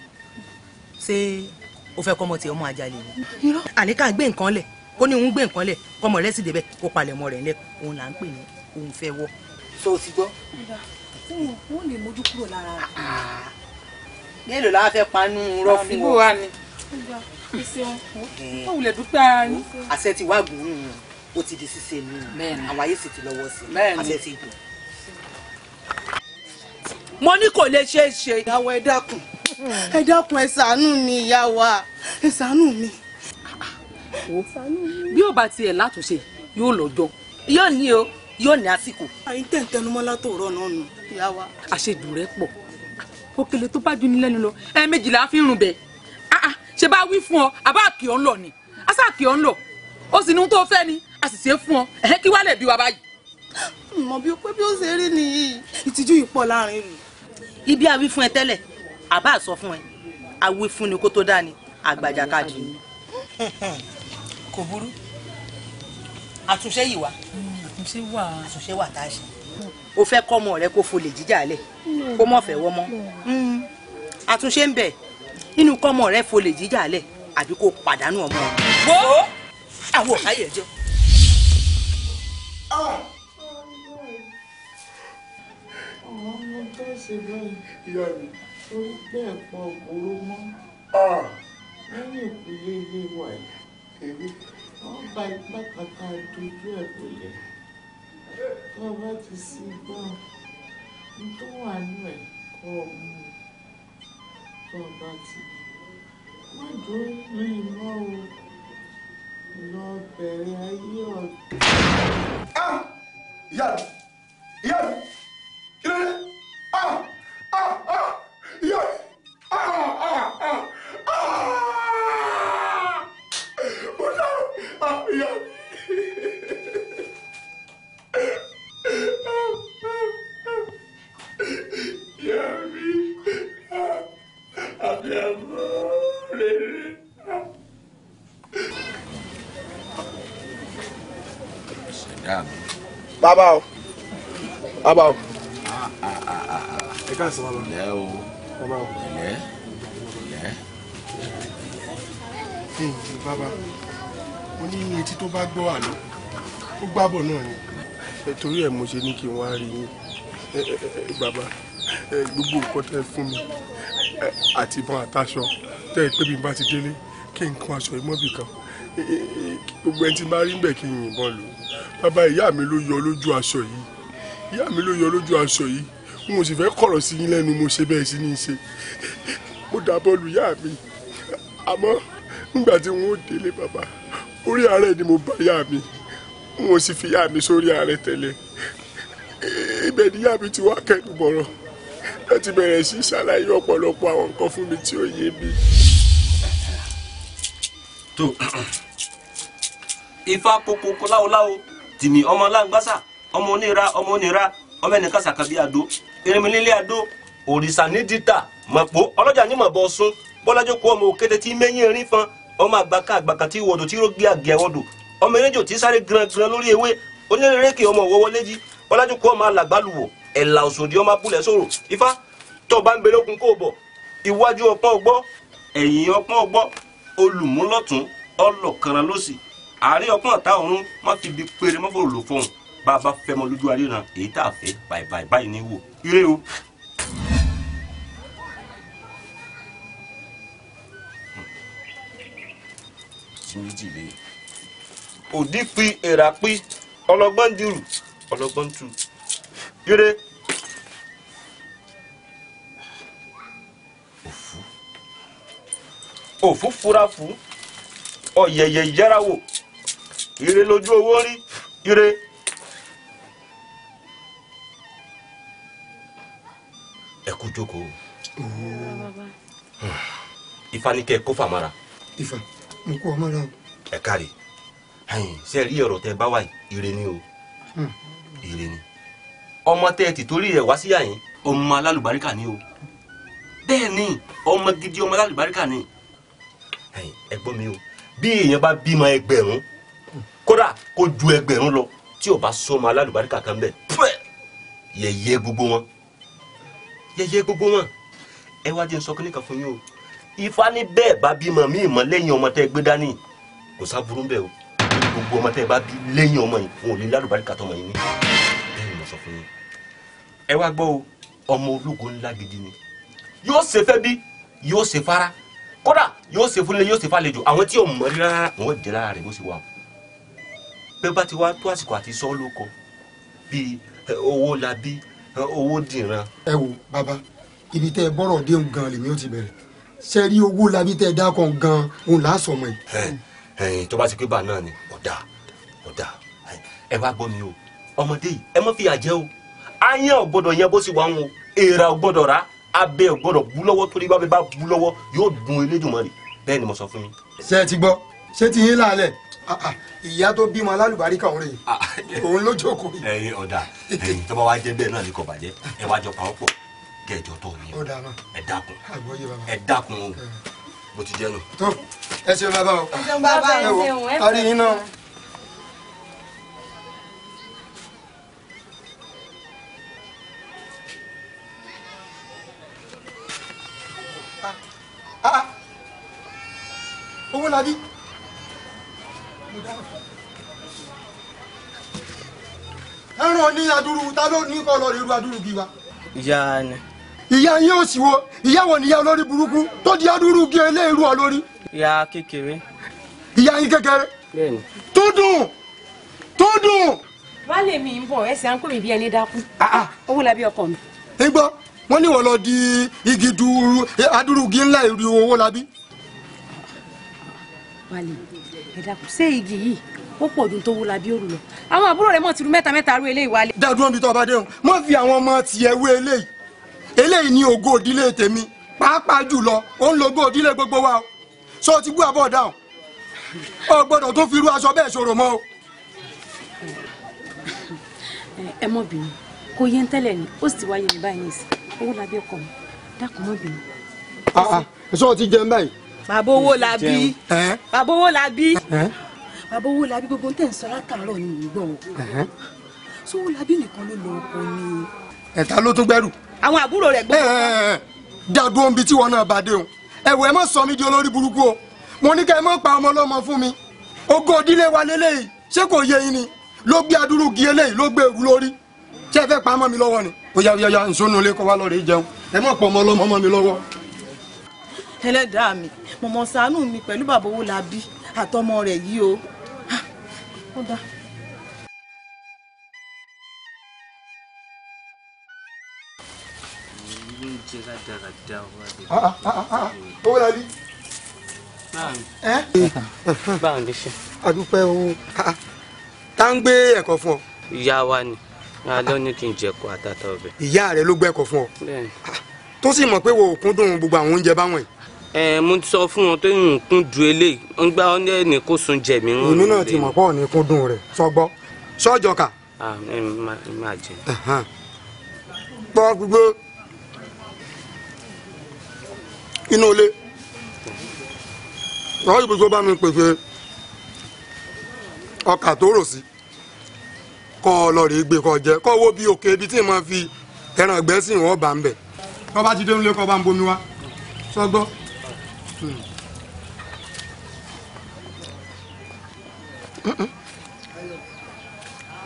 ṣé o fẹ́ kọ́mọ tí ọmọ ajalè ni. àní ká gbé nǹkan lẹ̀ kó ní òun gbé nǹkan lẹ̀ kọ́mọ rẹ̀ sì débẹ̀ kó palẹ̀ mọ́ rẹ̀ lẹ̀ òun là ń pè ní òun fẹ́ wọ́. so o ti gbọ́. wọ́n lè mójú kúrò lára rẹ̀. mélòó la fẹ́ panú rọ́ fún ọ. ó wulẹ̀ dúpẹ́ ara ní. àṣẹ ti wá gùn ún ó ti di ṣíṣe nù àwọn ayé sì ti lọ́wọ́ sí àṣẹ ti gùn. mo ní kò lè ṣeé ṣe. ìyàwó ẹ dákun ẹ ṣàánú mi ìyá wa ẹ ṣàánú mi. bí ó bá tiẹ̀ látúnṣe yóò lọ́jọ́. yóò ní o yóò ní àsìkò. àyín tẹ̀ntẹ̀numọ́ látòrọ̀ náà nù ìyá wa. àṣejù rẹ pọ̀ òkèlè tó bá ju ní lẹ́nu lọ ẹ̀ẹ̀mejìlá fi ń rùn bẹ́ẹ̀ ṣe bá wí fún ọ àbá kì ọ ń lọ ni àṣà kì ọ ń lọ ó sì ní tó fẹ́ ni a sì ṣe fún ọ kí wàá lè bí wa báyìí. mọ bí ó pé bí ó ṣe rí nìyí ìtìjú yìí pọ̀ láàrin ìlú. ibi àwí fún ẹ tẹ́lẹ̀ àbá sọ fún ẹ àwí fún ni kó tó dá ni àgbàjàkadì ni. kò burú àtúnṣe yìí wà. àtúnṣe wà tá a ṣe. o fẹ́ kọ́ ọmọ rẹ kó folè jíjà lẹ̀ kó mọ̀ fẹ́ wọ́ mọ́. àtúnṣe ń bẹ nínú kọ́mọ rẹ folè jíjà lẹ̀ àbí kó pàdánù ọmọ rẹ. wo àwọn ọ̀káyẹ̀ jọ. ọmọ tó ṣe báyìí ìyá mi orí bẹ́ẹ̀ pọ̀ òkúrú mọ́ lẹ́yìn ìpínlẹ̀ ilé wa yìí wọ́n bá ipá kàkà dojú ẹ̀ bolẹ̀ tó o bá ti sí gbọ́ ní tó wà nù ẹ̀ kọ́ ọ mú tó o bá ti má dúró ní iná o lọ bẹ̀rẹ̀ ayé ọ̀dọ́. ìyá mi ìyá mi kí ló dé ìyá mi ìyá mi. Ìyá mi bàbá o bàbá o. ẹ ká sọ bàbá. lẹ́ o bàbá o. lẹ́. bàbá mo ní etí tó bá gbọ́ àná ó gbábọ̀ náà ni torí ẹ̀ mo ṣe ní kí n wá rí yín bàbá gbogbo nǹkan tẹ́ fún mi àti ìbọn àtàṣọ tẹ́ ẹ pé bí n bá ti délé kí n kún aṣọ ìmọ̀bì kan gbogbo ẹni tí n bá rí ń bẹ̀ kí n yìnbọn lò bàbá ìyá mi ló yọ lójú aṣọ yìí ìyá mi ló yọ lójú aṣọ yìí n ò sì fẹ́ kọ̀rọ̀ sí yín lẹ́nu mo ṣe bẹ́ẹ̀ sí ní í ṣe mo dábọ́ lu ìyá mi àmọ́ nígbà tí wọn ò délé bàbá orí àárẹ̀ ni mo bá ìyá mi n ò sì fi ìyá mi sórí àárẹ̀ tẹ́lẹ̀ ibẹ̀ ni ìyá mi ti wá kẹ́nu bọ̀rọ̀ ẹ ti bẹ̀rẹ̀ sí ṣàlàyé ọ̀pọ̀lọpọ̀ àwọn nǹkan fún mi tí ó yé mi. tó ifá kókó láwoláwo tìmí ọmọ láǹgbásà ọmọ onira ọmọ ẹnìkan sàkàbí àdó erinmilélé àdó òrìṣà ní dítà mọ̀pọ̀ ọlọ́jà ní mọ̀bọ sún bọ́lájọ́ kó ọmọ òkété tí mẹ́yìn erin fan ọmọ àgbàkà tí wọ̀dọ̀ tí rógé àgẹ̀ wọ̀dọ̀ ọmọ eréjò tí sáré gran lórí ewé onírèké ọmọ òwò wọléjì bọ́lájọ́ kó ọmọ alàgbàlùwọ̀ ẹ̀là òsòdì ọmọ abúlẹ̀ sọ̀rọ̀ ifá tó bá ń bẹ lókun kó bọ̀ iwájú ọpọ́n ọgbọ́ ẹ̀yìn ọpọ́n ọgbọ́ olùmúlọ́tún ọlọ́kànrán lọ́sì àárín ọpọ́n ọ̀tá ọ̀run má fi bi péré má fòrò lò fọ́hùn bá a bá fẹ́ mọ lójú aríran èyí tá a fẹ́ báyìí ní wò ire o. méjì lé òdì pi èrà pi ọlọ́gbọ́n dirù ọlọ́gbọ́n tu ire. òfú furafu ọ̀yẹ̀yẹ̀ yárawò ire lójú owó rí ire. ẹ kú jókòó ifá ní kẹ́ kó fàmárà. ifá mo kó ọmọ náà. ẹ káre ṣe rí ọ̀rọ̀ tẹ bá wà ire ni o ire ni ọmọ tẹ ti torí ẹ wá sí àyín ọmọ alálùbáríkà ni o bẹ́ẹ̀ ni ọmọ gidi ọmọ alálùbáríkà ni ẹ gbọ́ mi o bí èèyàn bá bímọ 1000 kódà kó ju 1000 lọ tí ò bá sọmọ alálùbáríkà kan bẹ́ẹ̀ yẹ̀yẹ́ gbogbo wọn ẹ wá jẹ́ n sọ kí nìkan fún yín o ifá ní bẹ́ẹ̀ bá bímọ míì mọ́ lẹ́yìn ọmọ tẹ́ gbé dání kò sáburú bẹ́ẹ̀ o gbogbo ọmọ tẹ́ bá bí lẹ́yìn ọmọ yìí wọn ò lè lálùbáríkà tọmọ yìí ní bẹ́ẹ̀ ni mo sọ fún yín ẹ wá gbọ́ o ọmọ ológo ńlá gidi ni yóò ṣe fẹ́ bí yóò ṣe fara kódà yóò ṣe fúnlé yóò ṣe fàlejò àwọn tí ò mọ̀ rí rárá wọn jẹ́ lára rẹ̀ bó ṣe wà o pé bá ti wá tó àsìkò àti sọ́ ló kọ bíi owó labí owó dìran. ẹ wo bàbá ibi tẹ bọ́rọ̀ dé gan lèmi ó ti bẹ̀rẹ̀ ṣe rí owó labí tẹ dákan gan òun là á sọ ọmọ yìí. tó bá ti pé bá náà ni ọ̀dà ẹ wá gbọ́ mi o ọmọdé yìí ẹ má fi àjẹ́ o ayán ò gbọ́dọ̀ yẹn bó sì wà ń wo èèrà ò gbọ́dọ̀ rà abẹ́ ò gbọ́dọ̀ bú lọ́wọ́ torí bá bú lọ́wọ́ yóò dùn Elédùmarè bẹ́ẹ̀ ni mo sọ fún yín. ṣé ẹ ti gbọ́ ṣé ti yín lálẹ́ ìyá tó bímọ alálùbáríkà òun rèé òun ló jókòó. ẹyin ọ̀dà ẹyin tó bá wá jẹ́ bẹ́ẹ̀ náà ní kò bàjẹ́ ẹ wá jọ pa ọ́ pọ̀ kẹjọ tó ní o ẹ dákun o bó ti jẹ́ nù. tó ẹ ṣeun bàbá o ẹ wò a rí yín náà. owó la bí. ẹran ní adúrú ta ló ní kọ́ lọ rí irú adúrú bí wa. ìyá ni. ìyá yín ò sì wo ìyá wo ni ìyá olórí burúkú tó di adúrú gé eléèrú ọ lórí. ìyá kékeré. ìyá yín kékeré. bẹ́ẹ̀ni. tó dùn. wálé mi ń bọ̀ ẹsẹ̀ à ń pè mí bí ẹni dákú. owó la bí ọkọ mi. ẹ gbọ́ wọ́n ní wọ́n lọ di igi dúró adúrú gí ńlá ìrù owó la bí. wálé ẹ dákun ṣé igi yìí ó pọ̀ ju tó wú la bí òrù lọ àwọn àbúrò rẹ̀ mọ̀ ti ru mẹ́ta rú eléyìí wálé. dádúró níbi tó ọba dé hàn mọ́ fi àwọn ọmọ tiẹ̀ wé eléyìí ní ògo ìdílé tèmi pàápàá jùlọ ó ń lo ògo ìdílé gbogbo wa o sọ ti gbọ́ àbọ̀ dáhùn ọ gbọ́dọ̀ tó fi irú aṣọ bẹ́ẹ̀ ṣòro mọ́ o. ẹ mọ̀ bínú kò yé ń tẹ́lẹ̀ ni ó sì ti wáyé mi báyìí nìsín owó la bí ọkọ mi dákun mọ̀ bínú. sọ ti jẹun báyìí. bàbá owó la bí bàbá owó la bí bàbá Owólabí gbogbo tẹ̀ ń sọ látàárọ̀ ni mò ń gbọ́ o. ṣé Owólabí nìkan ló lọ oko ni. ẹ̀ta ló tún gbẹ́rù. àwọn àbúrò rẹ̀ gbọ́. dàdú ohun bíi tí wọn náà bá dé o ẹ̀wọ̀ ẹ má sọ mí di olórí burúkú o mo ní kẹ́ ẹ má pa ọmọ ọlọ́mọ fún mi ogún òdílé wa lélẹ́yìí ṣé kò yé yín ni ló gbé adúrú gi eléyìí ló gbé ewu lórí ṣé ẹ fẹ́ pa ọmọ mi lọ́wọ́ ni ó yá nsọ́nù ilé kọ́ wá lọ́ọ́ rẹ̀ jẹun ẹ má pọ̀ ọmọ ọlọ́mọ ọmọ mi lọ́wọ́. ẹlẹ́dàá mi mọ̀mọ́ ṣàánú mi pẹ̀lú bàbá Owólabí àtọmọ rẹ̀ yìí o. ó dá. Owólabí. báwo ni ṣe. adúpẹ́ o tá ń gbé ẹ̀kọ́ fún ọ. ìyá wa ni alẹ́ ní kí n jẹ ẹ̀kọ́ àtàtà ọbẹ̀. ìyá rẹ ló gbé ẹ̀kọ́ fún ọ bẹ́ẹ̀ni. tó sì mọ̀ pé wo òkun dùn gbogbo àwọn oúnjẹ báwọn yìí. mo ti sọ fún wọn tó ń kún du eléyìí ń gbá ọ́ ní kó sun jẹ mí. èmi náà ti mọ̀ pọ̀ ní kún dùn rẹ̀ sọgbọ́ sọ́jọ́ kà. máa jẹ. gbọ́ gbogbo inú ilé wọ́n yìí gbogbo bá mi pèsè ọkà tó rò sí kọ́ ọ lọ rèé gbé kọ́ jẹ kọ́ wo bí òkè ibi tí mo fi ẹran ẹgbẹ́ sí wọn bá ń bẹ̀. kọ́ bá ti dé nílé kọ́ bá ń bomi wá sọgbọ́.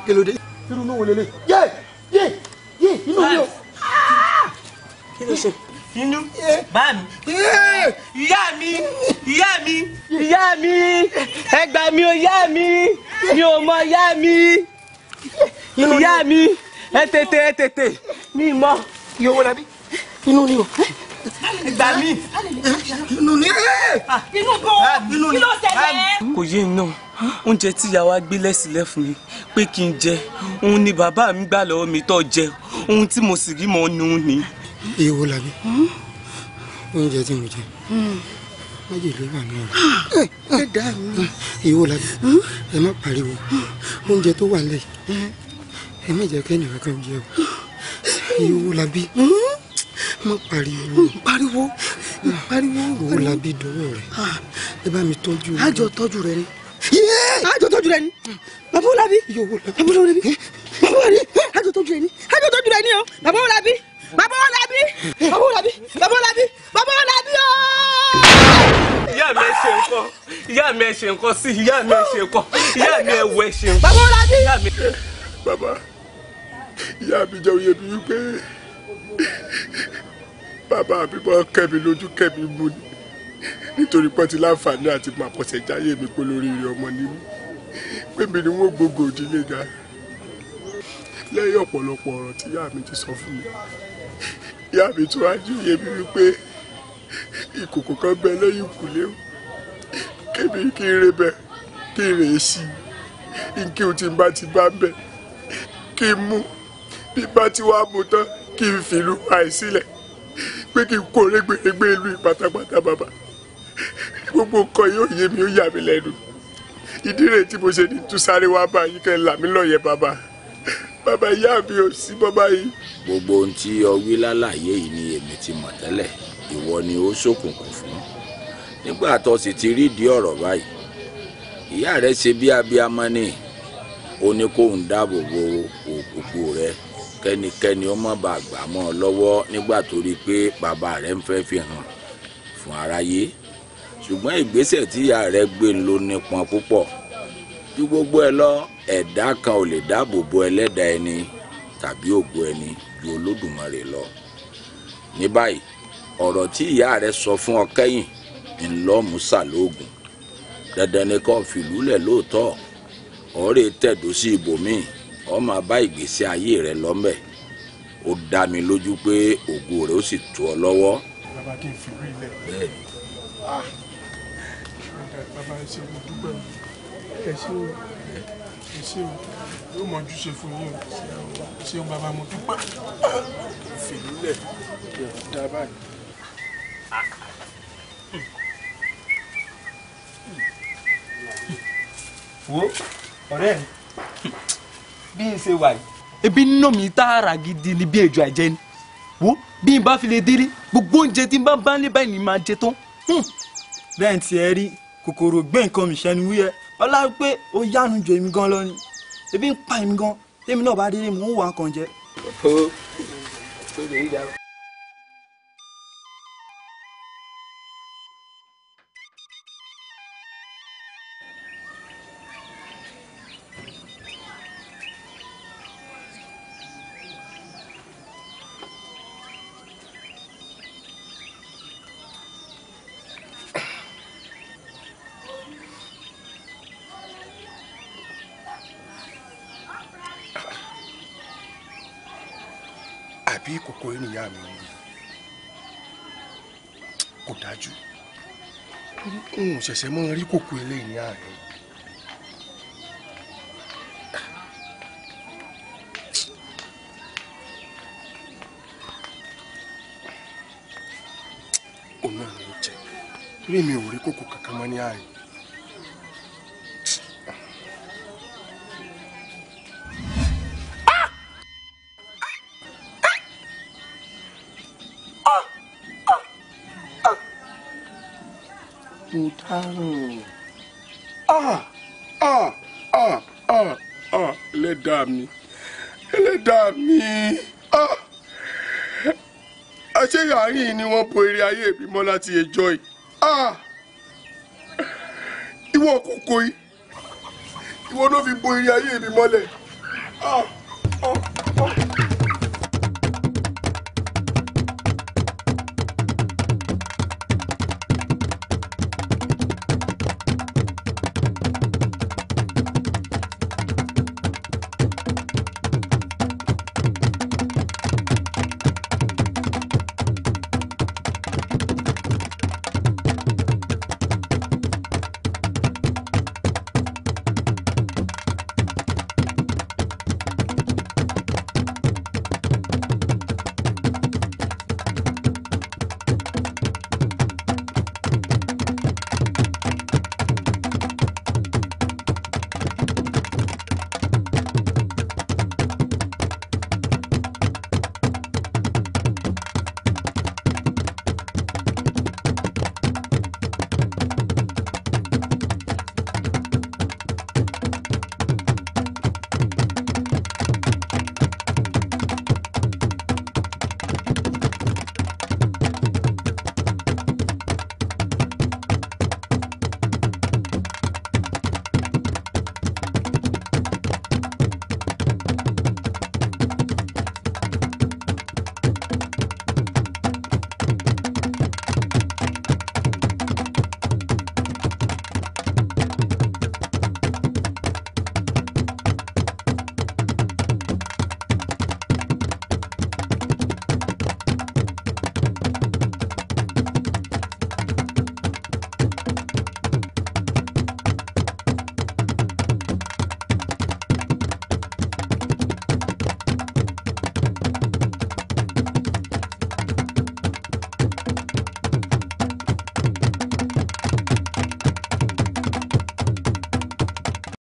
kí ló dé. irú inú wo lélẹ̀ yé inú mi o. kí ló ṣe. inú bá mi. ìyá mi ẹ gbà mí o ìyá mi ò mọ ìyá mi ìyá mi ẹ tètè mi mọ. iye Owólabí inú ni o. ẹ gbà mí. inú ni. inú bò kí ló ṣẹlẹ̀. kò yé iná oúnjẹ tí ìyá wa gbé lẹ́sílẹ̀ fún mi pé kí n jẹ òun ni bàbá mi gbà lọ́wọ́ mi tó jẹ ohun tí mo sì rí mọ́ nù ni. iye Owólabí oúnjẹ tí mo jẹ májèlé wà ní ọ̀rọ̀. ẹ dá mi. iye Owólabí ẹ má pariwo oúnjẹ tó wà lẹ́yìn ẹ má jẹ́ kẹ́ni kankan jẹ o. iye Owólabí má pariwo. Owólabí dọwọ́ rẹ̀ ẹ bá mi tọ́jú rẹ̀. àjọ tọ́jú rẹ̀ ni. àjọ tọ́jú rẹ̀ ni. bàbá Owólabí. bàbá Owólabí. àjọ tọ́jú rẹ̀ ni. àjọ tọ́jú rẹ̀ ni o. bàbá Owólabí. bàbá Owólabí. bàbá Owólabí. bàbá Owólabí. bàbá Owólabí o. ìyá mi ẹ ṣe nǹkan ìyá mi ẹ ṣe nǹkan sí ìyá mi ẹ ṣe nǹkan ìyá mi ẹ wọ ẹ ṣe nǹkan. bàbá Owólabí. bàbá ìyá mi jẹ́ oyè mi wípé bàbá mi bọ́ kẹ́mi lójú kẹ́mi mú ni nítorí pọ́n ti láǹfààní àti máa pọ̀sẹ̀ jáyé mi pé lórí rẹ̀ ọmọ nínú pé mi ni wọ́n gbogbo òdílé ga lẹ́yìn ọ̀pọ̀lọpọ̀ ọ̀rọ̀ tí ìyá mi ti sọ fún mi ìyá mi tún wá jí oyè mi wípé ìkòkò kan bẹ lẹ́yìn ìkùlé o kébí kí n rè bẹ kí n rè é sí i kí n tí n bá ti bá bẹ kí n mú bí bá ti wá mú tán kí n fìlú àìsílẹ̀ pé kí n kó régbèrègbè ìlú pátápátá bàbá gbogbo nǹkan yóò yé mi ó yà mí lẹ́nu ìdí rèé tí mo ṣe ní tún sáré wá bá yín kẹ́ là mí lọ́yẹ̀ bàbá ìyá mi ò sí bàbá yìí. gbogbo ohun tí o wí lálàyé yìí ni èmi ti mọ̀ tẹ́lẹ̀ ìwọ ni ó ṣòkùnkùn fún nígbà tó sì ti rí di ọ̀rọ̀ báyìí ìyá rẹ ṣe bí abiyamọ ni ó ní kó ń dáàbò bo òkùnkùn rẹ kẹ́nikẹ́ni ó má bàa gbà mọ́ ọ lọ́wọ́ nígbà tó rí i pé bàbá rẹ ń fẹ́ fi hàn fún aráyé ṣùgbọ́n ìgbésẹ̀ tí ìyá rẹ gbé ló nípọn púpọ̀ bí gbogbo ẹ lọ ẹ̀dá kan ò lè dáàbò bo ẹlẹ́dàá ẹni tàbí ògo ẹni ju Olódùmarè lọ ní báyìí ọ̀rọ̀ tí ìyá rẹ sọ fún ọ kẹ́yìn ńlọ musa lóògùn dandan ni kó fìlúlẹ̀ lóòótọ́ ọ̀rẹ́ tẹ̀dó sí ibòmíì ọ máa bá ìgbésí ayé rẹ lọ́mẹ̀ ó dá mi lójú pé ògo rẹ ó sì tó ọ lọ́wọ́. bàbá kí n fi rí ilẹ̀. bẹ́ẹ̀ ni. bàbá ẹ ṣe mo dúpẹ́ o ẹ ṣe o ẹ ṣe o yóò mọ ojúṣe fún yín o ẹ ṣeun bàbá mo dúpẹ́ fìlúlẹ̀ yóò dá báyìí. wo ọ̀rẹ́ mi bí n ṣe wà yìí ebi nínú mi tààrà gidi ni bí ejò àjẹ́ ni wo bí n bá fi lè délé gbogbo oúnjẹ tí n bá ní báyìí ni máa jẹ tán. bẹ́ẹ̀ tí ẹ rí kòkòrò gbé nǹkan mi ṣẹ́ni wúyẹ́ ọlá pé ó yánu ju èmi gan lọ ni ebi ń pa èmi gan tèmi náà bá délé mò ń wà kàn jẹ. àbí kòkó ènìyàn mi ni kò dájú n ò ṣẹ̀ṣẹ̀ mọ́ rí kòkó eléyìí ní àárín. òun náà ni ó jẹ torí mi ò rí kòkó kankan mọ́ ní àárín. mo dáràn ẹlẹ́dàá mi àṣé àárín ni wọ́n bo eré ayé mi mọ́ láti ẹjọ́ yìí ìwọ kòkó yìí ìwọ ló fi bo eré ayé mi mọ́lẹ̀.